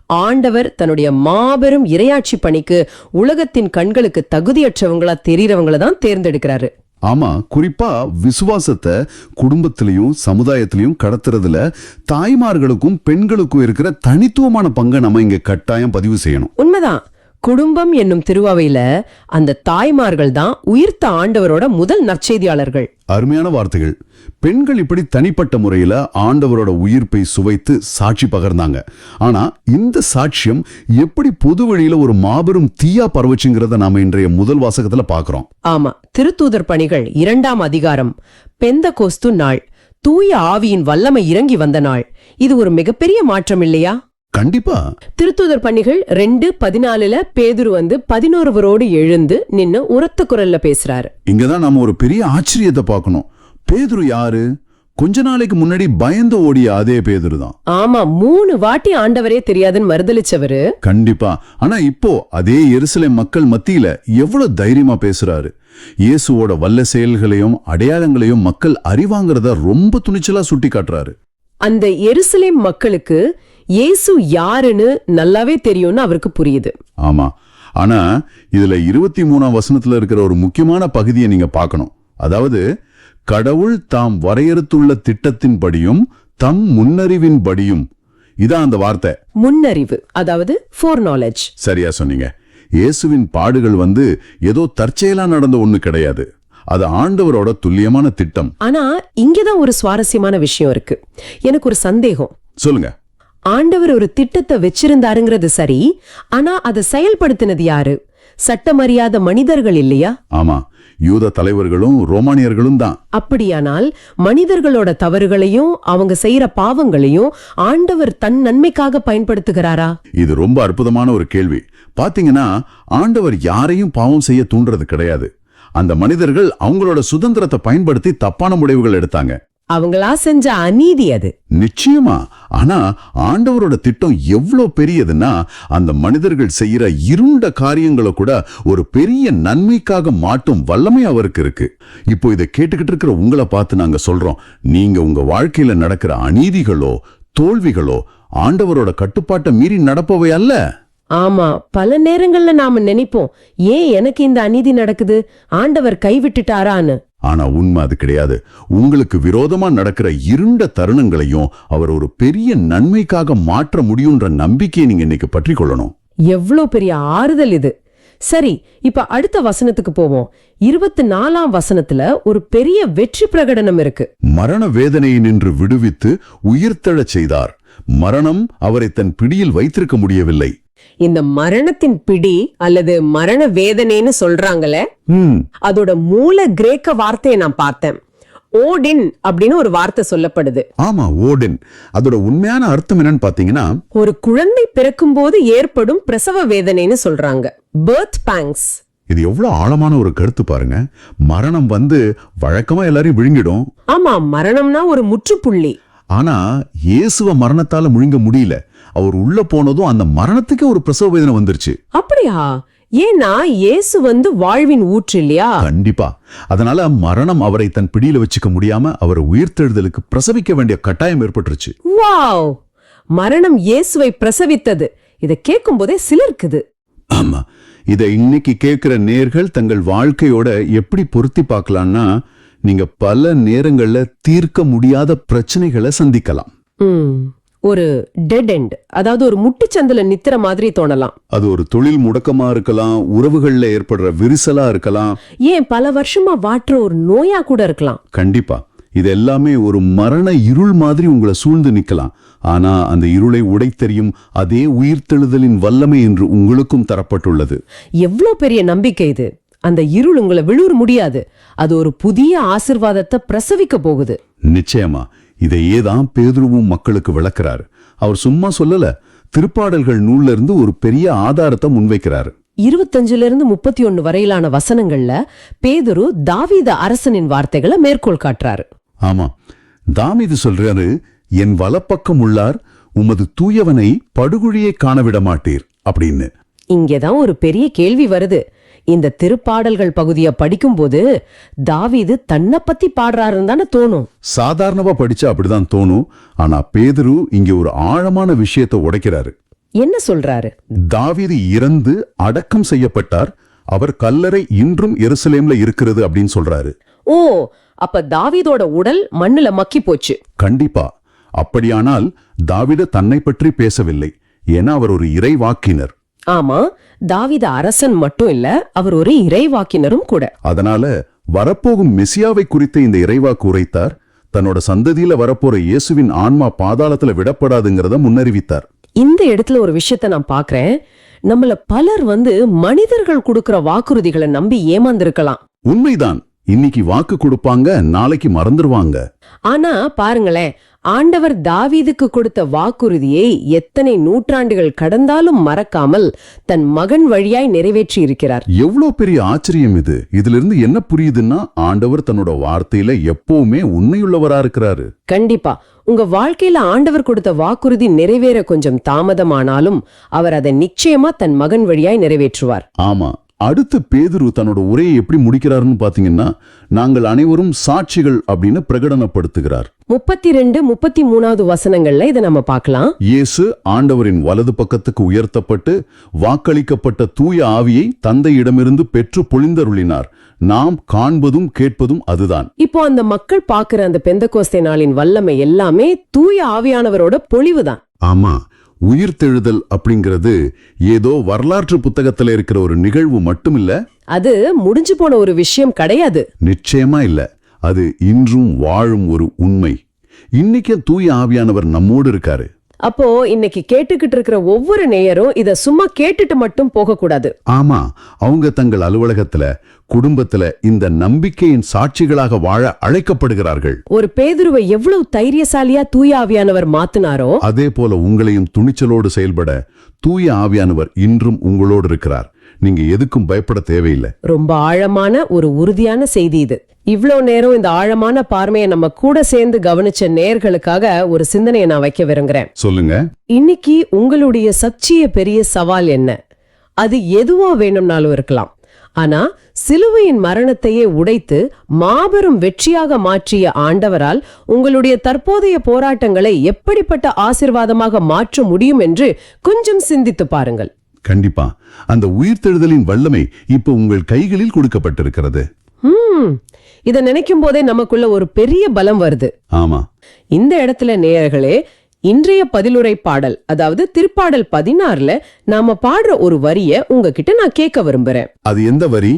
ஆண்டவர் தன்னுடைய மாபெரும் இறையாட்சி பணிக்கு உலகத்தின் கண்களுக்கு தகுதியற்றவங்களா தெரியறவங்கள தான் தேர்ந்தெடுக்கிறாரு. ஆமா, குறிப்பா விசுவாசத்தை குடும்பத்திலையும் சமுதாயத்திலையும் கடத்துறதுல தாய்மார்களுக்கும் பெண்களுக்கும் இருக்கிற தனித்துவமான பங்கை நம்ம இங்க கட்டாயம் பதிவு செய்யணும். உண்மைதான். குடும்பம் என்னும் திருவாவையில அந்த தாய்மார்கள் தான் உயிர்த்த ஆண்டவரோட முதல் நற்செய்தியாளர்கள். அருமையான வார்த்தைகள். பெண்கள் இப்படி தனிப்பட்ட முறையில ஆண்டவரோட உயிர்ப்பை சுவைத்து சாட்சி பகர்ந்தாங்க. ஆனா இந்த சாட்சியம் எப்படி பொது வழியில ஒரு மாபெரும் தீயா பரவச்சுங்கிறத நாம இன்றைய முதல் வாசகத்துல பாக்குறோம். ஆமா, திருத்தூதர் பணிகள் 2ஆம் அதிகாரம், பெந்தகோஸ்து நாள், தூய ஆவியின் வல்லமை இறங்கி வந்த நாள். இது ஒரு மிகப்பெரிய மாற்றம் இல்லையா? கண்டிப்பா. திருத்தூதர் பணிகள் 2:14 பேதுரு 11 எழுந்து நின்னு உரத்த குரல்ல பேசுறாரு. இங்கதான் நாம ஒரு பெரிய ஆச்சரியத்தை பார்க்கணும். பேதுரு யாரு? கொஞ்ச நாளைக்கு முன்னாடி பயந்து ஓடிய அதே பேதுரு தான். ஆமா, 3 வாட்டி ஆண்டவரே தெரியாதுன்னு மறுதலிச்சவரு. கண்டிப்பா. ஆனா இப்போ அதே எருசலேம் மக்கள் மத்தியில எவ்வளவு தைரியமா பேசுறாரு. இயேசுவோட வல்ல செயல்களையும் அடையாளங்களையும் மக்கள் அறிவாங்கிறத ரொம்ப துணிச்சலா சுட்டி காட்டுறாரு. அந்த எருசலேம் மக்களுக்கு இயேசு யாருன்னு நல்லாவே தெரியும்னு அவருக்கு புரியுது. ஆமா, ஆனா இதுல 23ஆம் வசனத்துல இருக்கிற ஒரு முக்கியமான பகுதியை நீங்க பார்க்கணும். அதாவது, கடவுள் தாம் வரையறுத்துள்ள திட்டத்தின்படியும் தம் முன்னறிவின்படியும். இதான் அந்த வார்த்தை, முன்னறிவு, அதாவது foreknowledge. சரியா சொன்னீங்க. இயேசுவின் பாடுகள் ஏதோ தற்செயலா நடந்த ஒண்ணு கிடையாது. அது ஆண்டவரோட துல்லியமான திட்டம். ஆனா இங்கதான் ஒரு சுவாரஸ்யமான விஷயம் இருக்கு. எனக்கு ஒரு சந்தேகம். சொல்லுங்க. ஆண்டவர் ஒரு திட்டத்தை வச்சிருந்தாருங்கிறது சரி, ஆனா அதை செயல்படுத்தினது யாரு? சட்டமறியாத மனிதர்கள் இல்லையா? ஆமா, யூத தலைவர்களும் ரோமானியர்களும் தான். அப்படியானால் மனிதர்களோட தவறுகளையும் அவங்க செய்யற பாவங்களையும் ஆண்டவர் தன் நன்மைக்காக பயன்படுத்துகிறாரா? இது ரொம்ப அற்புதமான ஒரு கேள்வி. பாத்தீங்கன்னா, ஆண்டவர் யாரையும் பாவம் செய்ய தூண்டுறது கிடையாது. அந்த மனிதர்கள் அவங்களோட சுதந்திரத்தை பயன்படுத்தி தப்பான முடிவுகள் எடுத்தாங்க. அவங்களா செஞ்ச அநீதி அது. நிச்சயமா. ஆனா ஆண்டவரோட திட்டம் எவ்வளவு பெரியதுன்னா, அந்த மனிதர்கள் செய்யற இருண்ட காரியங்களை கூட ஒரு பெரிய நன்மைக்காக மாட்டும் வல்லமை அவருக்கு இருக்கு. இப்போ இதை கேட்டுக்கிட்டு இருக்கிற உங்களை பார்த்து நாங்க சொல்றோம், நீங்க உங்க வாழ்க்கையில நடக்கிற அநீதிகளோ தோல்விகளோ ஆண்டவரோட கட்டுப்பாட்டை மீறி நடப்பவை அல்ல. ஆமா, பல நேரங்கள்ல நாம நினைப்போம், ஏன் எனக்கு இந்த அநீதி நடக்குது, ஆண்டவர் கைவிட்டுட்டாரான்னு. ஆனா உண்மை அது கிடையாது. உங்களுக்கு விரோதமா நடக்கிற இருண்ட தருணங்களையும் அவர் ஒரு பெரிய நன்மைக்காக மாற்ற முடியும்ன்ற நம்பிக்கையை நீங்க இன்னைக்கு பற்றி கொள்ளணும். எவ்வளவு பெரிய ஆறுதல் இது. சரி, இப்ப அடுத்த வசனத்துக்கு போவோம். 24ஆம் வசனத்துல ஒரு பெரிய வெற்றி பிரகடனம் இருக்கு. மரண வேதனையை நின்று விடுவித்து உயிர்த்தெழச் செய்தார். மரணம் அவரை தன் பிடியில் வைத்திருக்க முடியவில்லை. இந்த மரணத்தின் பிடி அல்லது மரண வேதனைன்னு சொல்றாங்களே, அதோட மூல கிரேக்க வார்த்தையை நான் பார்த்தேன். ஓடின் அப்படின்னு ஒரு வார்த்தை சொல்லப்படுது. ஆமா, ஓடின். அதோட உண்மையான அர்த்தம் என்னன்னு பாத்தீங்கன்னா, ஒரு குழந்தை பிறக்கும் போது ஏற்படும் பிரசவ வேதனைன்னு சொல்றாங்க. பர்த் பேங்ஸ். இது எவ்வளவு ஆழமான ஒரு கருத்து பாருங்க. மரணம் வழக்கமா எல்லாரையும் விழுங்கிடும். ஆமா, மரணம்னா ஒரு முற்றுப்புள்ளி. ஆனா இயேசுவ மரணத்தால முழுங்க முடியல. அவர் உள்ள போனதும் அந்த மரணத்துக்கு ஒரு பிரசவ வேதனை வந்துருச்சு. அப்படியா? ஏன்னா இயேசு வாழ்வின் ஊற்று இல்லையா? கண்டிப்பா. அதனால மரணம் அவரை தன் பிடியில வச்சுக்க முடியாம அவர் உயிர்த்தெழுதலுக்கு பிரசவிக்க வேண்டிய கட்டாயம் ஏற்பட்டுருச்சு. வாவ்! மரணம் இயேசுவை பிரசவித்தது. இதை கேட்கும் போதே சிலிர்க்குது. ஆமா, இதை இன்னைக்கு கேட்கிற நேர்கள் தங்கள் வாழ்க்கையோட எப்படி பொருத்தி பார்க்கலாம்னா, நீங்க பல நேரங்கள்ல தீர்க்க முடியாத பிரச்சனைகளை சந்திக்கலாம். ஒரு டெட் எண்ட், அதாவது ஒரு முட்டுச்சந்தில நித்திர மாதிரி தோணலாம். அது ஒரு தொழில் முடக்கமா இருக்கலாம், உறவுகள்ல ஏற்படுற விரிசலா இருக்கலாம், ஏன் பல வருஷமா வாட்டுற ஒரு நோயா கூட இருக்கலாம். கண்டிப்பா. இது எல்லாமே ஒரு மரண இருள் மாதிரி உங்களை சூழ்ந்து நிக்கலாம். ஆனா அந்த இருளை உடைத்தெறியும் அதே உயிர்த்தெழுதலின் வல்லமை என்று உங்களுக்கும் தரப்பட்டுள்ளது. எவ்வளவு பெரிய நம்பிக்கை இது! அந்த இருள் உங்களை விழுற முடியாது. அது ஒரு புதிய ஆசீர்வாதத்தை பிரசவிக்க போகுது. நிச்சயமா. இதையே தான் பேதுருவும் மக்களுக்கு விளக்குறாரு. அவர் சும்மா சொல்லல, திருப்பாடல்கள் நூல்ல இருந்து ஒரு பெரிய ஆதாரத்தை முன்வைக்கிறாரு. 25-31 வரையிலான வசனங்கள்ல பேதுரு தாவீது அரசனின் வார்த்தைகளை மேற்கோள் காட்டுறாரு. ஆமா, தாவீது சொல்றாரு, என் வலப்பக்கம் உள்ளார், உமது தூயவனை படுகுழியை காணவிட மாட்டீர் அப்படின்னு. இங்கேதான் ஒரு பெரிய கேள்வி வருது. இந்த திருப்பாடல்கள் பகுதியை படிக்கும்போது தாவீது தன்னை பத்தி பாடுறாருன்னு தானே தோணும். சாதாரணமா படிச்சா அப்படிதான் தோணும். ஆனா பேதுரு இங்க ஒரு ஆழமான விஷயத்தை உடைக்கிறாரு. என்ன சொல்றாரு? தாவீது இறந்து அடக்கம் செய்யப்பட்டார், அவர் கல்லறை இன்றும் எருசலேம்ல இருக்கிறது அப்படின்னு சொல்றாரு. ஓ, அப்ப தாவீதோட உடல் மண்ணுல மக்கி போச்சு. கண்டிப்பா. அப்படியானால் தாவீது தன்னை பற்றி பேசவில்லை, ஏன்னா அவர் ஒரு இறைவாக்கினர். ஆமா, தாவீது அரசன் மட்டும் இல்ல, அவர் ஒரு இறைவாக்கினரும் கூட. அதனால வரப்போகும் மெசியாவை குறித்து இந்த இறைவாக்கு உரைத்தார். தன்னோட சந்ததியில வரப்போற இயேசுவின் ஆன்மா பாதாளத்துல விடப்படாதுங்கிறத முன்னறிவித்தார். இந்த இடத்துல ஒரு விஷயத்த நான் பாக்குறேன். நம்மள பலர் மனிதர்கள் கொடுக்கிற வாக்குறுதிகளை நம்பி ஏமாந்திருக்கலாம். உண்மைதான். இன்னைக்கு வாக்கு கொடுப்பாங்க, நாளைக்கு மறந்துருவாங்க. ஆனா பாருங்களேன், ஆண்டவர் தாவீதுக்கு கொடுத்த வாக்குறுதியை எத்தனை நூற்றாண்டுகள் கடந்தாலும் மறக்காமல் தன் மகன் வழியாய் நிறைவேற்றி இருக்கிறார். எவ்வளவு பெரிய ஆச்சரியம் இது! இதுல இருந்து என்ன புரியுதுன்னா, ஆண்டவர் தன்னோட வார்த்தையில எப்பவுமே உண்மையுள்ளவரா இருக்கிறாரு. கண்டிப்பா உங்க வாழ்க்கையில ஆண்டவர் கொடுத்த வாக்குறுதி நிறைவேற கொஞ்சம் தாமதமானாலும் அவர் அதை நிச்சயமா தன் மகன் வழியாய் நிறைவேற்றுவார். ஆமா. அடுத்து பேதுரு தன்னோட உரையை எப்படி முடிக்கிறாருன்னு பாத்தீங்கன்னா, நாங்கள் அனைவரும் சாட்சிகள் அப்படின்னு பிரகடனப்படுத்துகிறார். 32-33 வசனங்கள்ல இதை நம்ம பார்க்கலாம். இயேசு ஆண்டவரின் வலது பக்கத்துக்கு உயர்த்தப்பட்டு வாக்களிக்கப்பட்ட தூய ஆவியை தந்தையிடமிருந்து பெற்று பொழிந்தருளினார். நாம் காண்பதும் கேட்பதும் அதுதான். இப்போ அந்த மக்கள் பார்க்கிற அந்த பெந்தகோஸ்தே நாளின் வல்லமை எல்லாமே தூய ஆவியானவரோட பொழிவுதான். ஆமா, உயிர்த்தெழுதல் அப்படிங்கிறது ஏதோ வரலாற்று புத்தகத்துல இருக்கிற ஒரு நிகழ்வு மட்டுமில்ல. அது முடிஞ்சு போன ஒரு விஷயம் கிடையாது. நிச்சயமா இல்ல. அது இன்றும் வாழும் ஒரு உண்மை. இன்னைக்கு தூய ஆவியானவர் நம்மோடு இருக்காரு. அப்போ இன்னைக்கு கேட்டுக்கிட்டு இருக்கிற ஒவ்வொரு நேயரும் இத சும்மா கேட்டுட்டு மட்டும் போக கூடாது. ஆமா, அவங்க தங்கள் அலுவலகத்துல, குடும்பத்துல இந்த நம்பிக்கையின் சாட்சிகளாக வாழ அழைக்கப்படுகிறார்கள். ஒரு பேதுருவை எவ்வளவு தைரியசாலியா தூய ஆவியானவர் மாத்தினாரோ, அதே போல உங்களையும் துணிச்சலோடு செயல்பட தூய ஆவியானவர் இன்றும் உங்களோடு இருக்கிறார். நீங்க எதுக்கும் பயப்பட தேவையில்லை. ரொம்ப ஆழமான ஒரு உறுதியான செய்தி இது. இவ்ளோ நேரம் இந்த ஆழமான பார்வையை நம்ம கூட சேர்ந்து கவனிச்ச நேயர்களுக்காக ஒரு சிந்தனையை நான் வைக்க விரும்புறேன். சொல்லுங்க. இன்னைக்கு உங்களுடைய சச்சிய பெரிய சவால் என்ன? அது எதுவா வேணும்னாலும் இருக்கலாம். ஆனா சிலுவையின் மரணத்தையே உடைத்து மாபெரும் வெற்றியாக மாற்றிய ஆண்டவரால் உங்களுடைய தற்போதைய போராட்டங்களை எப்படிப்பட்ட ஆசீர்வாதமாக மாற்ற முடியும் என்று கொஞ்சம் சிந்தித்து பாருங்கள். கண்டிப்பா. அந்த உயிர்த்தெழுதலின் வல்லமை இப்ப உங்கள் கைகளில் கொடுக்கப்பட்டிருக்கிறது. இத நினைக்கும் போதே நமக்குள்ள ஒரு பெரிய பலம் வருது. ஆமா. இந்த இடத்துல நேயர்களே, இன்றைய பதிலுரை பாடல், அதாவது திருப்பாடல் 16ல நாம பாடுற ஒரு வரிய உங்ககிட்ட நான் கேட்க விரும்புறேன். அது எந்த வரி?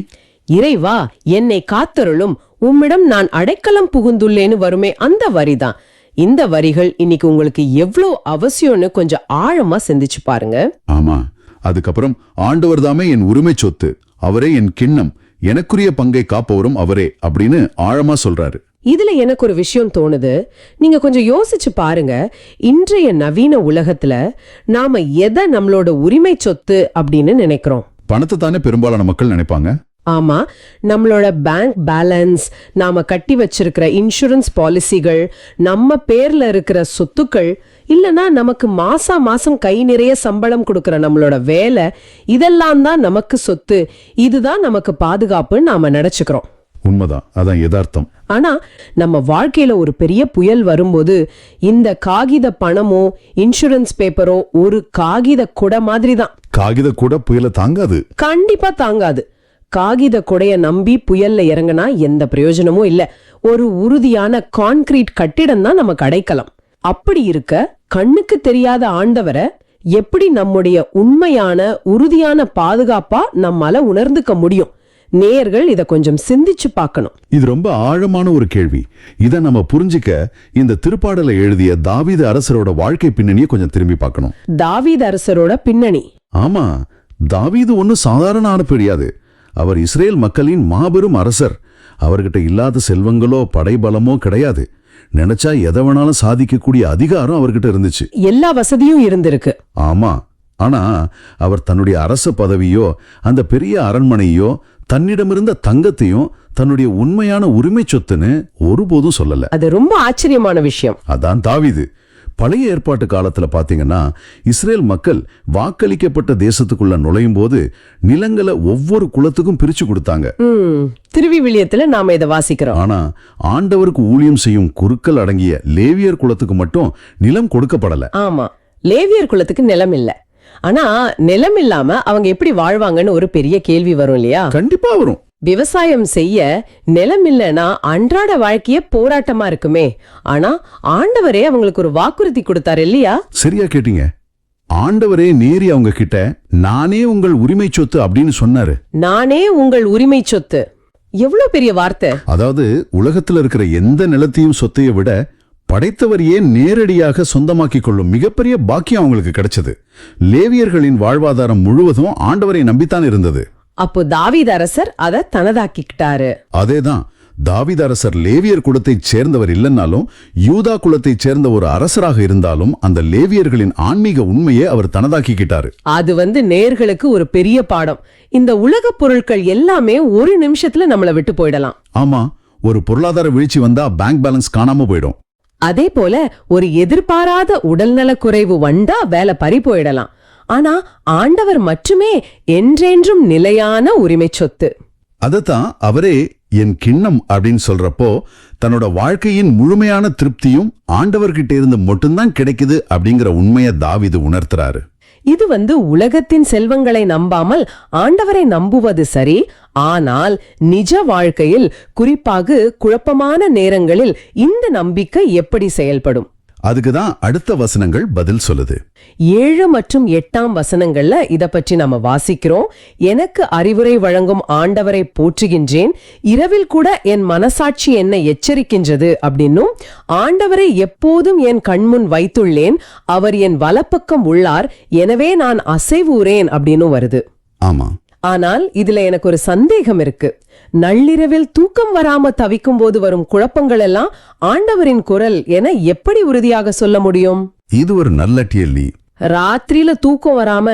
இறைவா என்னை காத்தருளும், உம்மிடம் நான் அடைக்கலம் புகுந்துள்ளேன்னு வருமே, அந்த வரிதான். இந்த வரிகள் இன்னைக்கு உங்களுக்கு எவ்வளவு அவசியம்னு கொஞ்சம் ஆழமா சிந்திச்சு பாருங்க. ஆமா. அதுக்கப்புறம் ஆண்டவர் தாமே என் உரிமை சொத்து, அவரே என் கிண்ணம், எனக்குரிய பங்கை காப்பவரும் அவரே அப்படின்னு ஆழமா சொல்றாரு. இதுல எனக்கு ஒரு விஷயம் தோணுது. நீங்க கொஞ்சம் யோசிச்சு பாருங்க. இன்றைய நவீன உலகத்துல நாம எதை நம்மளோட உரிமை சொத்து அப்படின்னு நினைக்கிறோம்? பணத்தை தானே பெரும்பாலான மக்கள் நினைப்பாங்க. ஆமா, நம்மளோட பேங்க் பேலன்ஸ், நாம கட்டி வச்சிருக்கிற இன்சூரன்ஸ் பாலிசிகள், நம்ம பேர்ல இருக்கிற சொத்துக்கள், இல்லனா நமக்கு மாசம் கை நிறைய சம்பளம் கொடுக்கற நம்மளோட வேலை, இதெல்லாம் தான் நமக்கு சொத்து, இதுதான் நமக்கு பாதுகாப்புன்னு நாம நினைச்சுக்கிறோம். உண்மைதான், அதான் யதார்த்தம். ஆனா நம்ம வாழ்க்கையில ஒரு பெரிய புயல் வரும்போது இந்த காகித பணமோ இன்சூரன்ஸ் பேப்பரோ ஒரு காகித குடை மாதிரி தான். காகித குடை புயலை தாங்காது. கண்டிப்பா தாங்காது. காகித கொடைய நம்பி புயல்ல இறங்கினா எந்த பிரயோஜனமும் இல்ல. ஒரு உறுதியான கான்கிரீட் கட்டிடம் தான் நமக்கு அடைக்கலம். அப்படி இருக்க கண்ணுக்கு தெரியாத ஆண்டவரை எப்படி நம்முடைய உண்மையான உறுதியான பாதுகாப்பா நம்மால உணர்ந்துக்க முடியும்? நேயர்கள் இத கொஞ்சம் சிந்திச்சு பார்க்கணும். இது ரொம்ப ஆழமான ஒரு கேள்வி. இத நம்ம புரிஞ்சுக்க இந்த திருப்பாடலை எழுதிய தாவீது அரசரோட வாழ்க்கை பின்னணியை கொஞ்சம் திரும்பி பார்க்கணும். தாவீது அரசரோட பின்னணி. ஆமா, தாவீது ஒன்னும் சாதாரண ஆளு கிடையாது. அவர் இஸ்ரேல் மக்களின் மாபெரும் அரசர். அவர்கிட்ட இல்லாத செல்வங்களோ படைபலமோ கிடையாது. நினைச்சா எதை வேணாலும் சாதிக்கக்கூடிய அதிகாரம் அவர்கிட்ட இருந்துச்சு. எல்லா வசதியும் இருந்திருக்கு. ஆமா, ஆனா அவர் தன்னுடைய அரச பதவியோ அந்த பெரிய அரண்மனையோ தன்னிடமிருந்த தங்கத்தையும் தன்னுடைய உண்மையான உரிமை சொத்துன்னு ஒருபோதும் சொல்லல. அது ரொம்ப ஆச்சரியமான விஷயம். அதான் தாவீது. பழைய ஏற்பாட்டு காலத்துல பாத்தீங்கன்னா இஸ்ரேல் மக்கள் வாக்களிக்கப்பட்ட தேசத்துக்குள்ள நுழையும் போது நிலங்களை ஒவ்வொரு குலத்துக்கும் பிரிச்சு கொடுத்தாங்க. திருவிவிலியத்துல நாம இதை வாசிக்கிறோம். ஆனா ஆண்டவருக்கு ஊழியம் செய்யும் குருக்கள் அடங்கிய லேவியர் குலத்துக்கு மட்டும் நிலம் கொடுக்கப்படல. ஆமா, லேவியர் குலத்துக்கு நிலம் இல்ல. ஆனா நிலம் இல்லாம அவங்க எப்படி வாழ்வாங்கன்னு ஒரு பெரிய கேள்வி வரும் இல்லையா? கண்டிப்பா வரும். விவசாயம் செய்ய நிலம் இல்லைன்னா அன்றாட வாழ்க்கையே போராட்டமா இருக்குமே. ஆனா ஆண்டவரே அவங்களுக்கு ஒரு வாக்குறுதி கொடுத்தாரு இல்லையா? சரியா கேட்டீங்க. ஆண்டவரே நேரி அவங்க கிட்ட நானே உங்கள் உரிமை சொத்து அப்படின்னு சொன்னாரு. நானே உங்கள் உரிமை சொத்து. எவ்வளவு பெரிய வார்த்தை! அதாவது உலகத்துல இருக்கிற எந்த நிலத்தையும் சொத்தையை விட படைத்தவரையே நேரடியாக சொந்தமாக்கிக் கொள்ளும் மிகப்பெரிய பாக்கியம் அவங்களுக்கு கிடைச்சது. லேவியர்களின் வாழ்வாதாரம் முழுவதும் ஆண்டவரை நம்பித்தான் இருந்தது. அப்போ தாவீது அரசர் அதை தனதாக்கிட்டாரு. அதேதான், தாவீது அரசர் லேவியர் குலத்தைச் சேர்ந்தவர் இல்லைன்னாலும் யூதா குலத்தைச் சேர்ந்த ஒரு அரசராக இருந்தாலும் அந்த லேவியர்களின் ஆன்மீக உண்மையை அவர் தனதாக்கிக்கிட்டாரு. அது நேயர்களுக்கு ஒரு பெரிய பாடம். இந்த உலக பொருட்கள் எல்லாமே ஒரு நிமிஷத்துல நம்மள விட்டு போயிடலாம். ஆமா, ஒரு பொருளாதார வீழ்ச்சி வந்தா பேங்க் பேலன்ஸ் காணாம போயிடும். அதே போல ஒரு எதிர்பாராத உடல்நல குறைவு வந்தா வேலை பறி போயிடலாம். ஆனா ஆண்டவர் மட்டுமே என்றென்றும் நிலையான உரிமை சொத்து. அதத்தான் அவரே என் கிண்ணம் அப்படின்னு சொல்றப்போ தன்னோட வாழ்க்கையின் முழுமையான திருப்தியும் ஆண்டவர்கிட்ட இருந்து மட்டும்தான் கிடைக்குது அப்படிங்கிற உண்மையை தாவீது உணர்த்துறாரு. இது உலகத்தின் செல்வங்களை நம்பாமல் ஆண்டவரை நம்புவது சரி. ஆனால் நிஜ வாழ்க்கையில், குறிப்பாக குழப்பமான நேரங்களில் இந்த நம்பிக்கை எப்படி செயல்படும்? அதுக்குதான் அடுத்த வசனங்கள் பதில் சொல்லுது. 7 மற்றும் 8 வசனங்கள்ல இத பற்றி நாம வாசிக்கிறோம். எனக்கு அறிவுரை வழங்கும் ஆண்டவரை போற்றுகின்றேன், இரவில் கூட என் மனசாட்சி என்னை எச்சரிக்கின்றது அப்படின்னும், ஆண்டவரை எப்போதும் என் கண்முன் வைத்துள்ளேன், அவர் என் வலப்பக்கம் உள்ளார், எனவே நான் அசைவுறேன் அப்படின்னு வருது. ஆமா, ஆனால் இதுல எனக்கு ஒரு சந்தேகம் இருக்கு. நள்ளிரவில் தூக்கம் வராம தவிக்கும் போது வரும் குழப்பங்கள் எல்லாம் ஆண்டவரின் குரல் என எப்படி உறுதியாக சொல்ல முடியும்? இது ஒரு நல்ல கேள்வி. ராத்திரியில தூக்கம் வராம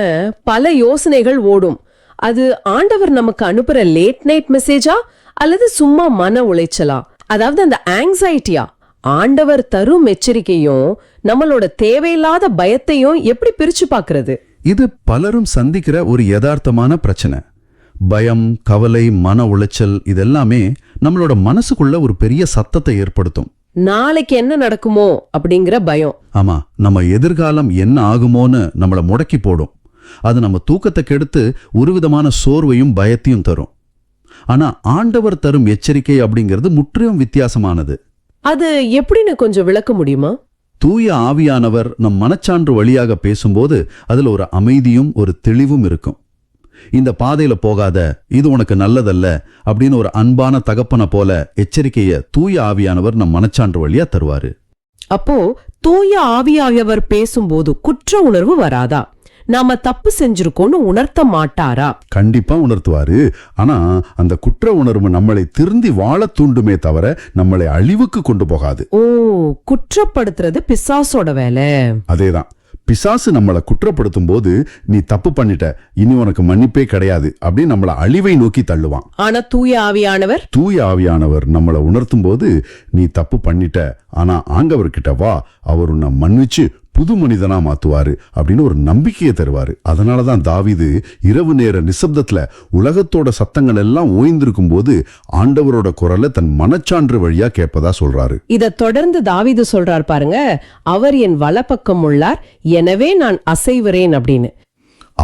பல யோசனைகள் ஓடும். அது ஆண்டவர் நமக்கு அனுப்புற லேட் நைட் மெசேஜா அல்லது சும்மா மன உளைச்சலா? அதாவது அந்த ஆங்ஸைட்டியா? ஆண்டவர் தரும் எச்சரிக்கையும் நம்மளோட தேவையில்லாத பயத்தையும் எப்படி பிரிச்சு பாக்குறது? இது பலரும் சந்திக்கிற ஒரு யதார்த்தமான பிரச்சனை. பயம், கவலை, மன உளைச்சல் இதெல்லாமே நம்மளோட மனசுக்குள்ள ஒரு பெரிய சத்தத்தை ஏற்படுத்தும். நாளைக்கு என்ன நடக்குமோ அப்படிங்கிற பயம். ஆமா, நம்ம எதிர்காலம் என்ன ஆகுமோன்னு நம்மள முடக்கி போடும். அது நம்ம தூக்கத்தை கெடுத்து ஒரு விதமான சோர்வையும் பயத்தையும் தரும். ஆனா ஆண்டவர் தரும் எச்சரிக்கை அப்படிங்கிறது முற்றிலும் வித்தியாசமானது. அது எப்படின்னு கொஞ்சம் விளக்க முடியுமா? தூய ஆவியானவர் நம் மனச்சான்று வழியாக பேசும்போது அதுல ஒரு அமைதியும் ஒரு தெளிவும் இருக்கும். இந்த பாதையில போகாத, இது உனக்கு நல்லதல்ல அப்படின்னு ஒரு அன்பான தகப்பனை போல எச்சரிக்கைய தூய ஆவியானவர் நம் மனச்சான்று வழியா தருவாரு. அப்போ தூய ஆவியானவர் பேசும்போது குற்ற உணர்வு வராதா? நாம தப்பு செஞ்சிருக்கோன்னு உணர்த்த மாட்டாரா? கண்டிப்பா உணர்த்துவாரு. ஆனா அந்த குற்ற உணர்வு நம்மளை திருந்தி வாழ தூண்டுமே தவிர நம்மளை அழிவுக்கு கொண்டு போகாது. ஓ, குற்றப்படுத்துறது பிசாசோட வேலை. அதேதான். பிசாசு நம்மளை குற்றப்படுத்தும் போது நீ தப்பு பண்ணிட்ட, இனி உனக்கு மன்னிப்பே கிடையாது அப்படின்னு நம்மளை அழிவை நோக்கி தள்ளுவான். ஆனா தூய ஆவியானவர் நம்மளை உணர்த்தும் போது நீ தப்பு பண்ணிட்ட, ஆனா ஆண்டவர்கிட்ட வா, அவர் உன்னை மன்னிச்சு புது மனிதனா மாத்துவாரு அப்படின்னு ஒரு நம்பிக்கையை தருவாரு. அதனாலதான் தாவீது இரவு நேர நிசப்தத்துல உலகத்தோட சத்தங்கள் எல்லாம் ஓய்ந்திருக்கும் போது ஆண்டவரோட குரலை தன் மனச்சான்று வழியா கேட்பதா சொல்றாரு. இத தொடர்ந்து தாவீது சொல்றார் பாருங்க, அவர் என் வலப்பக்கம் உள்ளார், எனவே நான் அசைவுறேன் அப்படின்னு.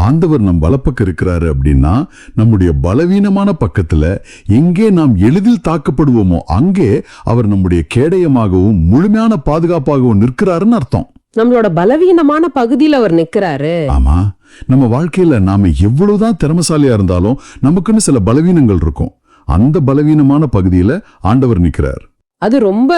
ஆண்டவர் நம் வலப்பக்கம் இருக்கிறாரு அப்படின்னா நம்முடைய பலவீனமான பக்கத்துல எங்கே நாம் எளிதில் தாக்கப்படுவோமோ அங்கே அவர் நம்முடைய கேடயமாகவும் முழுமையான பாதுகாப்பாகவும் நிற்கிறாருன்னு அர்த்தம். நம்மளோட பலவீனமான பகுதியில் அவர் நிக்கிறாரு. ஆமா, நம்ம வாழ்க்கையில நாம எவ்வளவுதான் திறமசாலியா இருந்தாலும் நமக்குன்னு சில பலவீனங்கள் இருக்கும். அந்த பலவீனமான பகுதியில ஆண்டவர் நிக்கிறார். அது ரொம்ப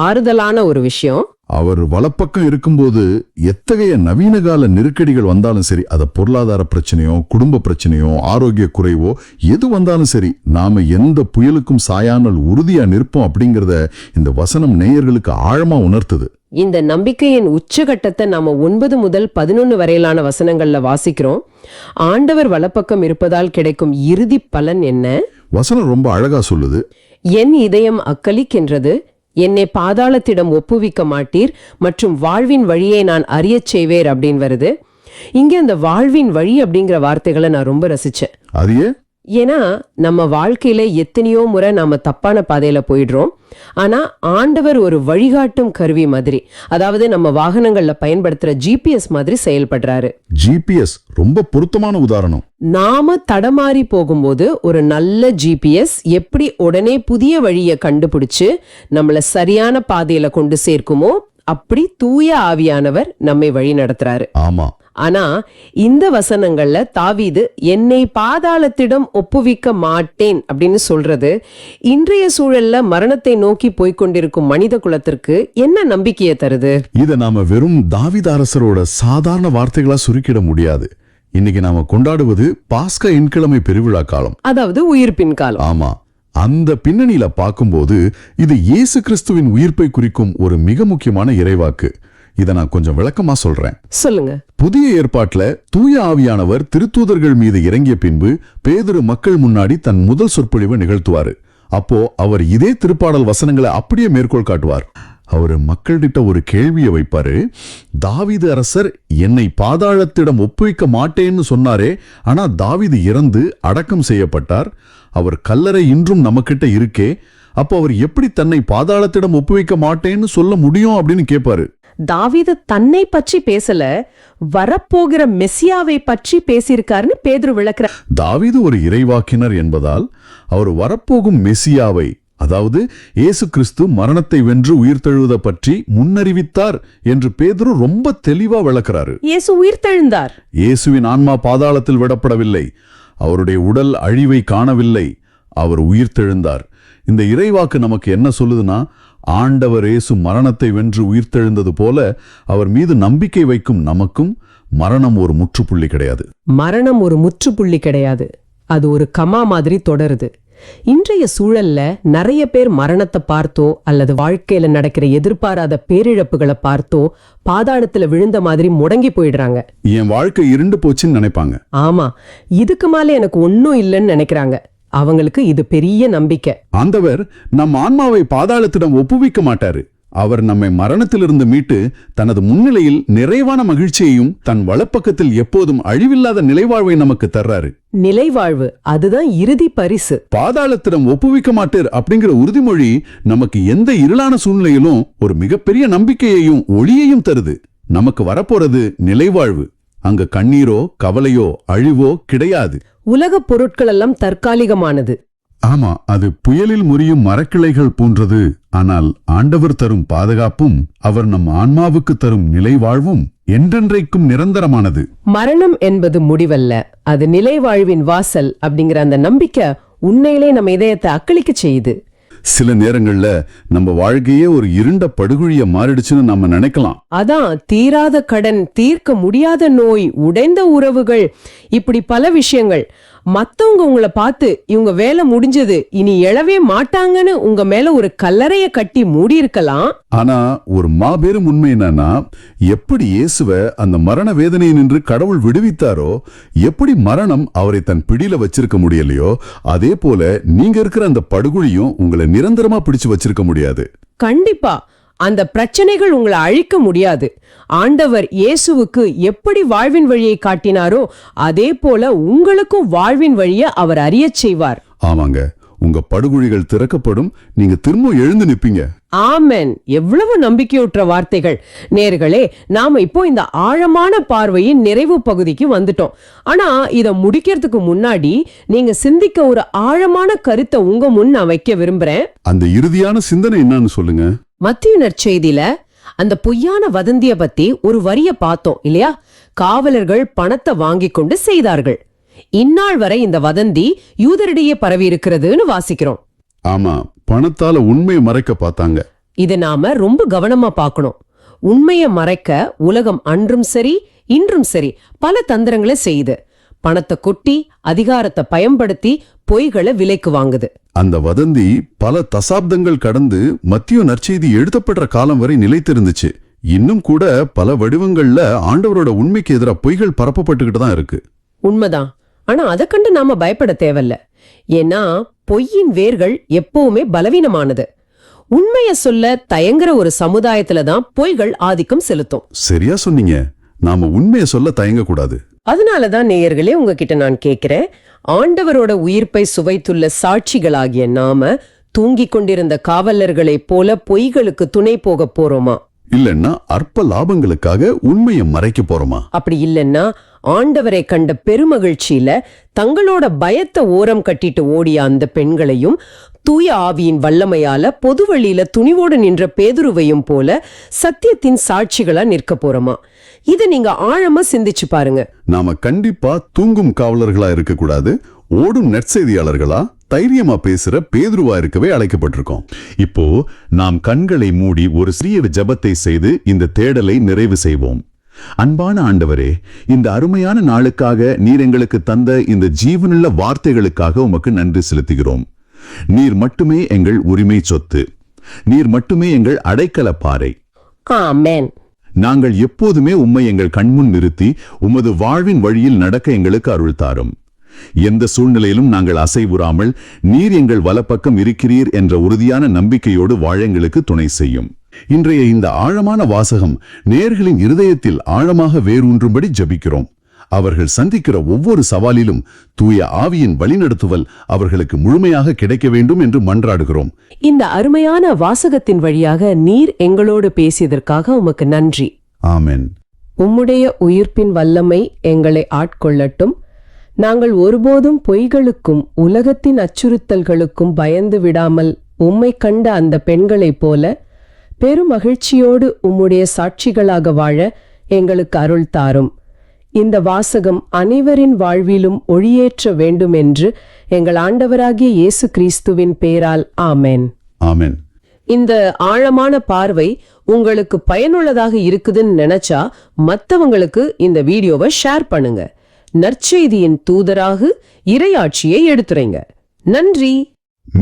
ஆறுதலான ஒரு விஷயம். அவர் வலப்பக்கம் இருக்கும்போது எத்தகைய நவீன கால நெருக்கடிகள் வந்தாலும் சரி, அது பொருளாதார பிரச்சனையோ குடும்ப பிரச்சனையோ ஆரோக்கிய குறைவோ எது வந்தாலும் சரி, நாம எந்த புயலுக்கும் சாயாமல் உறுதியா நிற்போம் அப்படிங்கறத இந்த வசனம் நேயர்களுக்கு ஆழமா உணர்த்துது. இந்த நம்பிக்கையின் உச்சகட்டத்தை நாம 9 முதல் 11 வரையிலான வசனங்கள்ல வாசிக்கிறோம். ஆண்டவர் வலப்பக்கம் இருப்பதால் கிடைக்கும் இறுதி பலன் என்ன? வசனம் ரொம்ப அழகா சொல்லுது. என் இதயம் அக்களிக்கின்றது, என்னை பாதாளத்திடம் ஒப்புவிக்க மாட்டீர், மற்றும் வாழ்வின் வழியை நான் அறியச் செய்வேர் அப்படின்னு வருது. இங்க அந்த வாழ்வின் வழி அப்படிங்கிற வார்த்தைகளை நான் ரொம்ப ரசிச்சேன். அது ஏன்? ஏன்னா நம்ம வாழ்க்கையில எத்தனையோ முறை நாம தப்பான பாதையில போயிடுறோம். ஆனா ஆண்டவர் ஒரு வழிகாட்டும் கருவி மாதிரி, அதாவது நம்ம வாகனங்கள்ல பயன்படுத்துற ஜிபிஎஸ் மாதிரி செயல்படுறாரு. ஜிபிஎஸ் ரொம்ப பொருத்தமான உதாரணம். நாம தடமாறி போகும்போது ஒரு நல்ல ஜிபிஎஸ் எப்படி உடனே புதிய வழியை கண்டுபிடிச்சு நம்மள சரியான பாதையில கொண்டு சேர்க்குமோ, அப்படி தூய ஆவியானவர் நம்மை வழி நடத்துறாரு. ஆமா. ஆனா இந்த வசனங்கள்ல தாவீது என்னை பாதாளத்திடம் ஒப்புவிக்க மாட்டேன் அப்படின்னு சொல்றது இன்றைய சூழல்ல மரணத்தை நோக்கி போய்கொண்டிருக்கும் மனித குலத்திற்கு என்ன நம்பிக்கையை தருது? இத நாம வெறும் தாவீது அரசரோட சாதாரண வார்த்தைகளா சுருக்கிட முடியாது. இன்னைக்கு நாம கொண்டாடுவது பாஸ்கா எண்கிழமை பெருவிழா காலம், அதாவது உயிர்ப்பின் காலம். ஆமா. அந்த பின்னணியில பார்க்கும்போது இது இயேசு கிறிஸ்துவின் உயிர்ப்பை குறிக்கும் ஒரு மிக முக்கியமான இறைவாக்கு. இத நான் கொஞ்சம் விளக்கமா சொல்றேன். சொல்லுங்க. புதிய ஏற்பாட்டுல தூய ஆவியானவர் திருத்தூதர்கள் மீது இறங்கிய பின்பு பேதுரு மக்கள் முன்னாடி தன் முதல் சொற்பொழிவை நிகழ்த்துவாரு. அப்போ அவர் இதே திருப்பாடல் வசனங்களை அப்படியே மேற்கோள் காட்டுவார். அவரு மக்கள்கிட்ட ஒரு கேள்வியை வைப்பாரு. தாவீது அரசர் என்னை பாதாளத்திடம் ஒப்புவிக்க மாட்டேன்னு சொன்னாரே, ஆனா தாவீது இறந்து அடக்கம் செய்யப்பட்டார், அவர் கல்லறை இன்றும் நம்ம கிட்ட இருக்கே, அப்போ அவர் எப்படி தன்னை பாதாளத்திடம் ஒப்புவிக்க மாட்டேன்னு சொல்ல முடியும் அப்படின்னு கேட்பாரு. தாவீது தன்னை பற்றி பேசல, வரப்போகிற மெசியாவை பற்றி பேசியிருக்காருன்னு பேதுரு விளக்குற. தாவீது ஒரு இறைவாக்கினர் என்பதால் அவர் வரப்போகும் மெசியாவை, அதாவது இயேசு கிறிஸ்து மரணத்தை வென்று உயிர்த்தெழுவதை பற்றி முன்னறிவித்தார் என்று பேதுரு ரொம்ப தெளிவா விளக்குறாரு. இயேசு உயிர்த்தெழுந்தார். இயேசுவின் ஆன்மா பாதாளத்தில் விடப்படவில்லை, அவருடைய உடல் அழிவை காணவில்லை, அவர் உயிர்த்தெழுந்தார். இந்த இறைவாக்கு நமக்கு என்ன சொல்லுதுன்னா, ஆண்டவர் இயேசு மரணத்தை வென்று உயிர்த்தெழுந்தது போல அவர் மீது நம்பிக்கை வைக்கும் நமக்கும் மரணம் ஒரு முற்றுப்புள்ளி கிடையாது. மரணம் ஒரு முற்றுப்புள்ளி கிடையாது, அது ஒரு கமா மாதிரி தொடருது. இன்றைய சூழல்ல நிறைய பேர் மரணத்தை பார்த்தோ அல்லது வாழ்க்கையில நடக்கிற எதிர்பாராத பேரிழப்புகளை பார்த்தோ பாதாளத்துல விழுந்த மாதிரி முடங்கி போயிடுறாங்க. என் வாழ்க்கை இருண்டு போச்சுன்னு நினைப்பாங்க. ஆமா, இதுக்கு மேல எனக்கு ஒன்னும் இல்லைன்னு நினைக்கிறாங்க. அவங்களுக்கு இது பெரிய நம்பிக்கை. ஆண்டவர் நம் ஆன்மாவை பாதாளத்திடம் ஒப்புவிக்க மாட்டாரு. அவர் நம்மை மரணத்திலிருந்து மீட்டு தனது முன்னிலையில் நிறைவான மகிழ்ச்சியையும் தன் வலப்பக்கத்தில் எப்போதும் அழிவில்லாத நிலைவாழ்வை நமக்கு தர்றாரு. நிலைவாழ்வு, அதுதான் இறுதி பரிசு. பாதாளத்திடம் ஒப்புவிக்க மாட்டார் அப்படிங்கிற உறுதிமொழி நமக்கு எந்த இருளான சூழ்நிலையிலும் ஒரு மிகப்பெரிய நம்பிக்கையையும் ஒளியையும் தருது. நமக்கு வரப்போறது நிலைவாழ்வு. அங்க கண்ணீரோ கவலையோ அழிவோ கிடையாது. உலகப் பொருட்கள் எல்லாம் தற்காலிகமானது. ஆமா, அது புயலில் முறியும் மரக்கிளைகள் போன்றது. ஆனால் ஆண்டவர் தரும் பாதுகாப்பும் அவர் நம் ஆன்மாவுக்கு தரும் நிலைவாழ்வும் என்றென்றைக்கும் நிரந்தரமானது. மரணம் என்பது முடிவல்ல, அது நிலைவாழ்வின் வாசல் அப்படிங்கிற அந்த நம்பிக்கை உண்மையிலே நம்ம இதயத்தை அக்களிக்க செய்யுது. சில நேரங்கள்ல நம்ம வாழ்க்கையே ஒரு இருண்ட படுகுழிய மாறிடுச்சுன்னு நம்ம நினைக்கலாம். அதான் தீராத கடன், தீர்க்க முடியாத நோய், உடைந்த உறவுகள், இப்படி பல விஷயங்கள். மத்தவங்க உங்களை பார்த்து இவங்க வேலை முடிஞ்சது, இனி எழவே மாட்டாங்கன்னு உங்க மேல ஒரு கல்லறைய கட்டி மூடி இருக்கலாம். ஆனா ஒரு மாபெரும் உண்மை என்னன்னா, எப்படி இயேசுவை அந்த மரண வேதனையை நின்று கடவுள் விடுவித்தாரோ, எப்படி மரணம் அவரை தன் பிடியில வச்சிருக்க முடியலையோ, அதே போல நீங்க இருக்கிற அந்த படுகுழியும் உங்களை நிரந்தரமா பிடிச்சு வச்சிருக்க முடியாது. கண்டிப்பா அந்த பிரச்சனைகள் உங்களை அழிக்க முடியாது. ஆண்டவர் இயேசுவுக்கு எப்படி வாழ்வின் வழியை காட்டினாரோ அதே போல உங்களுக்கும் வாழ்வின் வழியை அவர் அறியச் செய்வார். ஆமாங்க, உங்க படுகுழிகள் திறக்கப்படும், நீங்க திரும்ப எழுந்து நிப்பீங்க. ஆமென். எவ்வளவு நம்பிக்கையூற்ற வார்த்தைகள். நேர்களே, நாம இப்போ இந்த ஆழமான பார்வையின் நிறைவு பகுதிக்கு வந்துட்டோம். ஆனா இத முடிக்கிறதுக்கு முன்னாடி நீங்க சிந்திக்க ஒரு ஆழமான கருத்தை உங்க முன் நான் வைக்க விரும்புறேன். அந்த இறுதியான சிந்தனை என்னன்னு சொல்லுங்க. மத்தேயு நற்செய்தியில அந்த பொய்யான வதந்திய பத்தி ஒரு வரிய பார்த்தோம் இல்லையா? காவலர்கள் பணத்தை வாங்கி கொண்டு செய்தார்கள். இந்நாள் வரை இந்த வதந்தி யூதரிடையே பரவி இருக்கிறதுன்னு வாசிக்கிறோம். ஆமா, பணத்தால உண்மையை மறைக்க பார்த்தாங்க. இதை நாம ரொம்ப கவனமா பார்க்கணும். உண்மையை மறைக்க உலகம் அன்றும் சரி இன்றும் சரி பல தந்திரங்களை செய்யுது. பணத்தை கொட்டி அதிகாரத்தை பயன்படுத்தி பொய்களை விலைக்கு வாங்குது. அந்த வதந்தி பல தசாப்தங்கள் கடந்து மத்திய நற்செய்தி எழுதப்படுற காலம் வரை நிலைத்திருந்துச்சு. இன்னும் கூட பல வடிவங்கள்ல ஆண்டவரோட உண்மைக்கு எதிராக பொய்கள் பரப்பப்பட்டுக்கிட்டு தான் இருக்கு. உண்மைதான். ஆனா அதை கண்டு நாம பயப்பட தேவையில்ல. ஏன்னா பொய்யின் வேர்கள் எப்பவுமே பலவீனமானது. உண்மைய சொல்ல தயங்குற ஒரு சமுதாயத்துல தான் பொய்கள் ஆதிக்கம் செலுத்தும். சரியா சொன்னீங்க. நாம உண்மையை சொல்ல தயங்க கூடாது. அதனாலதான் நேயர்களே உங்ககிட்ட நான் கேக்குறேன், ஆண்டவரோட உயிர்ப்பை சுவைத்துள்ள சாட்சிகளாகிய நாம தூங்கிக் கொண்டிருந்த காவலர்களைப் போல பொய்களுக்கு துணை போக போறோமா? இல்லன்னா அற்ப லாபங்களுக்காக உண்மையை மறைக்க போறோமா? அப்படி இல்லைன்னா ஆண்டவரை கண்ட பெருமகிழ்ச்சியில தங்களோட பயத்தை ஓரம் கட்டிட்டு ஓடிய அந்த பெண்களையும் தூய ஆவியின் வல்லமையால பொது வழியில துணிவோடு நின்ற பேதுருவையும் போல சத்தியத்தின் சாட்சிகளா நிற்க போறோமா? இதை நீங்க ஆழமா சிந்திச்சு பாருங்க. நாம கண்டிப்பா தூங்கும் காவலர்களா இருக்க கூடாது. ஓடும் நற்செய்தியாளர்களா தைரியமா பேசுற பேதுருவா இருக்கவே அழைக்கப்பட்டிருக்கோம். இப்போ நாம் கண்களை மூடி ஒரு சிறிய ஜெபத்தை செய்து இந்த தேடலை நிறைவு செய்வோம். அன்பான ஆண்டவரே, இந்த அருமையான நாளுக்காக நீர் எங்களுக்கு தந்த இந்த ஜீவனுள்ள வார்த்தைகளுக்காக உமக்கு நன்றி செலுத்துகிறோம். நீர் மட்டுமே எங்கள் உரிமை சொத்து. நீர் மட்டுமே எங்கள் அடைக்கல பாறை. ஆமென். நாங்கள் எப்போதுமே உம்மை எங்கள் கண்முன் நிறுத்தி உமது வாழ்வின் வழியில் நடக்க எங்களுக்கு அருள் தாரும். எந்த சூழ்நிலையிலும் நாங்கள் அசைவுறாமல் நீர் எங்கள் வலப்பக்கம் இருக்கிறீர் என்ற உறுதியான நம்பிக்கையோடு வாழ எங்களுக்கு துணை செய்யும். இன்றைய இந்த ஆழமான வாசகம் நேயர்களின் இருதயத்தில் ஆழமாக வேரூன்றும்படி ஜெபிக்கிறோம். அவர்கள் சந்திக்கிற ஒவ்வொரு சவாலிலும் தூய ஆவியின் வழிநடத்துவல் அவர்களுக்கு முழுமையாக கிடைக்க வேண்டும் என்று மன்றாடுகிறோம். இந்த அருமையான வாசகத்தின் வழியாக நீர் எங்களோடு பேசியதற்காக உமக்கு நன்றி. ஆமென். உம்முடைய உயிர்ப்பின் வல்லமை எங்களை ஆட்கொள்ளட்டும். நாங்கள் ஒருபோதும் பொய்களுக்கும் உலகத்தின் அச்சுறுத்தல்களுக்கும் பயந்து விடாமல் உம்மை கண்ட அந்த பெண்களைப் போல பெருமகிழ்ச்சியோடு உம்முடைய சாட்சிகளாக வாழ எங்களுக்கு அருள் தாரும். இந்த வாசகம் அனைவரின் வாழ்விலும் ஒளியேற்ற வேண்டும் என்று எங்கள் ஆண்டவராகிய இயேசு கிறிஸ்துவின் பெயரால் ஆமென். ஆமென். இந்த ஆழமான பார்வை உங்களுக்கு பயனுள்ளதாக இருக்குதுன்னு நினைச்சா மத்தவங்களுக்கு இந்த வீடியோவை ஷேர் பண்ணுங்க. நற்செய்தியின் தூதராக இறையாட்சியை எடுத்துரைங்க. நன்றி.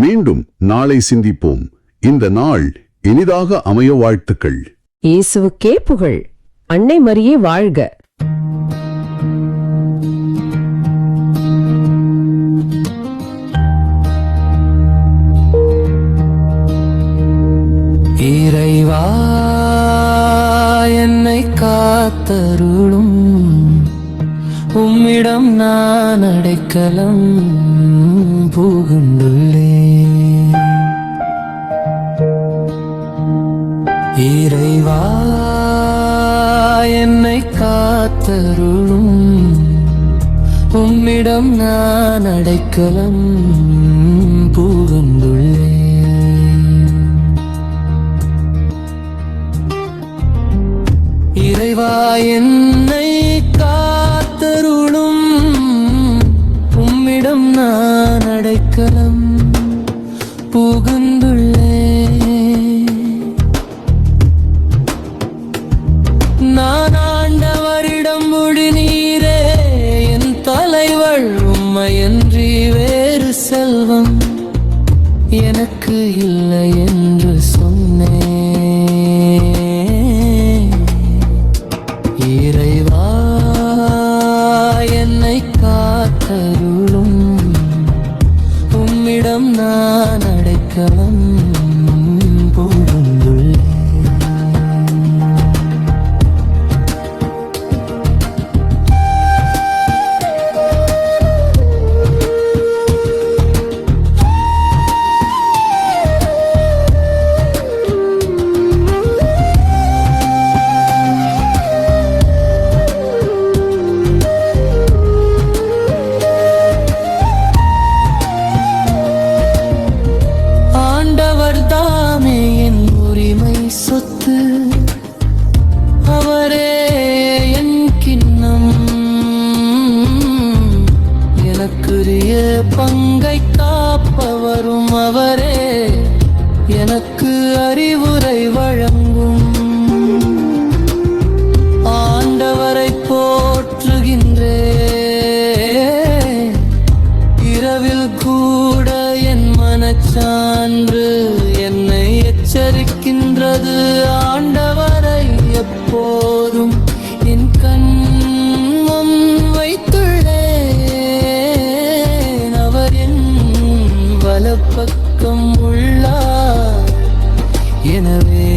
மீண்டும் நாளை சிந்திப்போம். இந்த நாள் இனிதாக அமைய வாழ்த்துக்கள். இயேசுவுக்கே புகழ். அன்னை மரியே வாழ்க. இறைவா என்னை காத்தருளும், உம்மிடம் நான் அடைக்கலம் புகுந்துள்ளேன். இறைவா என்னை காத்தருளும், உம்மிடம் நான் அடைக்கலம் புகுந்துள்ளேன். இறைவா என்னை காத்தருளும், உம்மிடம் நான் அடைக்கலம் புகுந்துள்ளேன். நான் ஆண்டவரிடம் மொழி நீரே என் தலைவள், உம்மையன்றி வேறு செல்வம் எனக்கு இல்லை என்று சொன்னேன். இறைவா என்னை காத்தருளும், உம்மிடம் நான் அடைக்கலம் புகுந்துள்ளேன். அவரே என் கிண்ணம், எனக்குரிய பங்கை காப்பவரும் அவரே, எனக்கு அறிவுரை வழங்கும். கொள்கின்றேன். இரவில் கூட என் மனச்சான்று என்னை எச்சரிக்கின்றது. ஆண்டவரை எப்போதும் என் கண்முன் வைத்துள்ளேன். அவர் என் வலப்பக்கம் உள்ளார், எனவே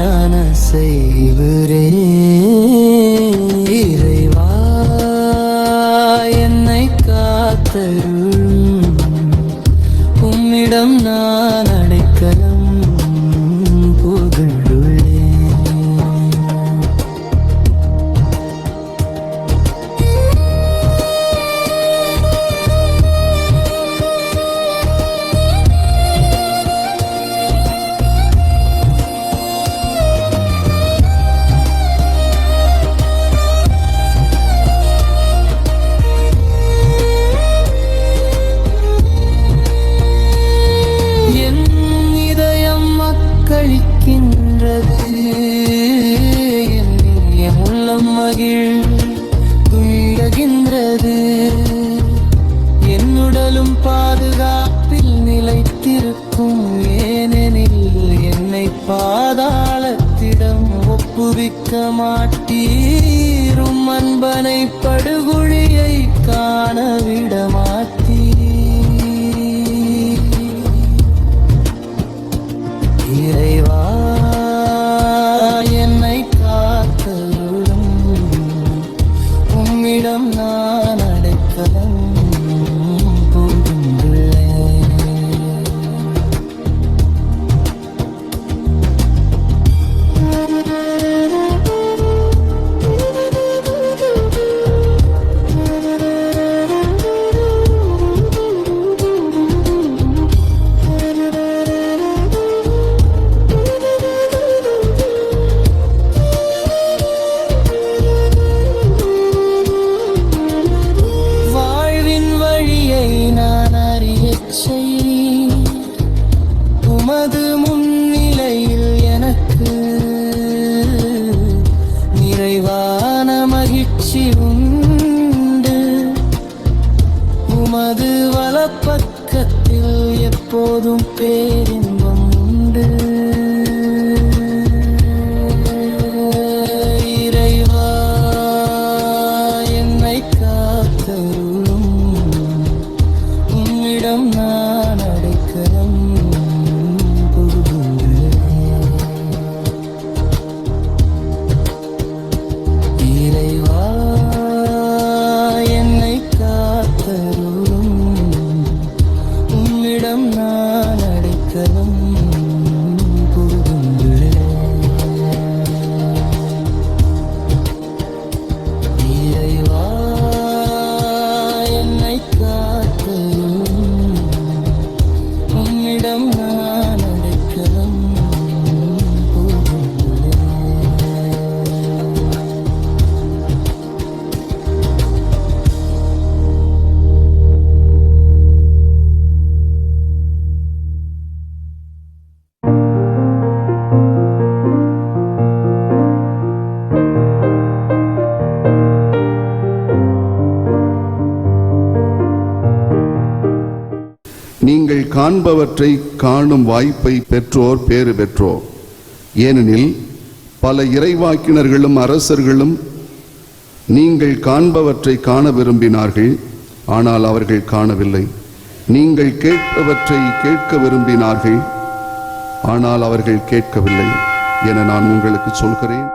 நான் செய்கிறேன். இறைவா என்னை காத்தருளும், உம்மிடம் நான் அடைக்கலம் புகழ்ந்துள்ளேன். என் இதயம் மக்களிக்கின்றது, என் உள்ளம் மகிழ்கின்றது. என் உடலும் பாதுகாப்பில் நிலைத்திருக்கும், ஏனெனில் என்னை பாதாளத்திடம் ஒப்புவிக்க மாட்டீரும். அன்பனை படுகுழியை காணவிட மாட்டீர். இறைவா என்னை காத்தருளும், உம்மிடம் நான் அடைக்கலம் புகுந்துள்ளேன். வாழ்வின் வழியை நான் அறியச் செய், உமது முன்னிலையில் எனக்கு நிறைவான மகிழ்ச்சி உண்டு. உமது வலப்பக்கத்தில் எப்போதும் பேரின்பம் உண்டு. இறைவா என்னை காத்தருளும், உம்மிடம் நான் அடைக்கலம் புகுந்துள்ளேன். இறைவா என்னை காத்தருளும், உம்மிடம் நான் அடைக்கலம் புகுந்துள்ளேன். இறைவா என்னை காத்தருளும், உம்மிடம் நான் அடைக்கலம் புகுந்துள்ளேன். நீங்கள் காண்பவற்றை காணும் வாய்ப்பை பெற்றோர் பேறு பெற்றோர். ஏனெனில் பல இறைவாக்கினர்களும் அரசர்களும் நீங்கள் காண்பவற்றை காண விரும்பினார்கள், ஆனால் அவர்கள் காணவில்லை. நீங்கள் கேட்பவற்றை கேட்க விரும்பினார்கள், ஆனால் அவர்கள் கேட்கவில்லை என நான் உங்களுக்கு சொல்கிறேன்.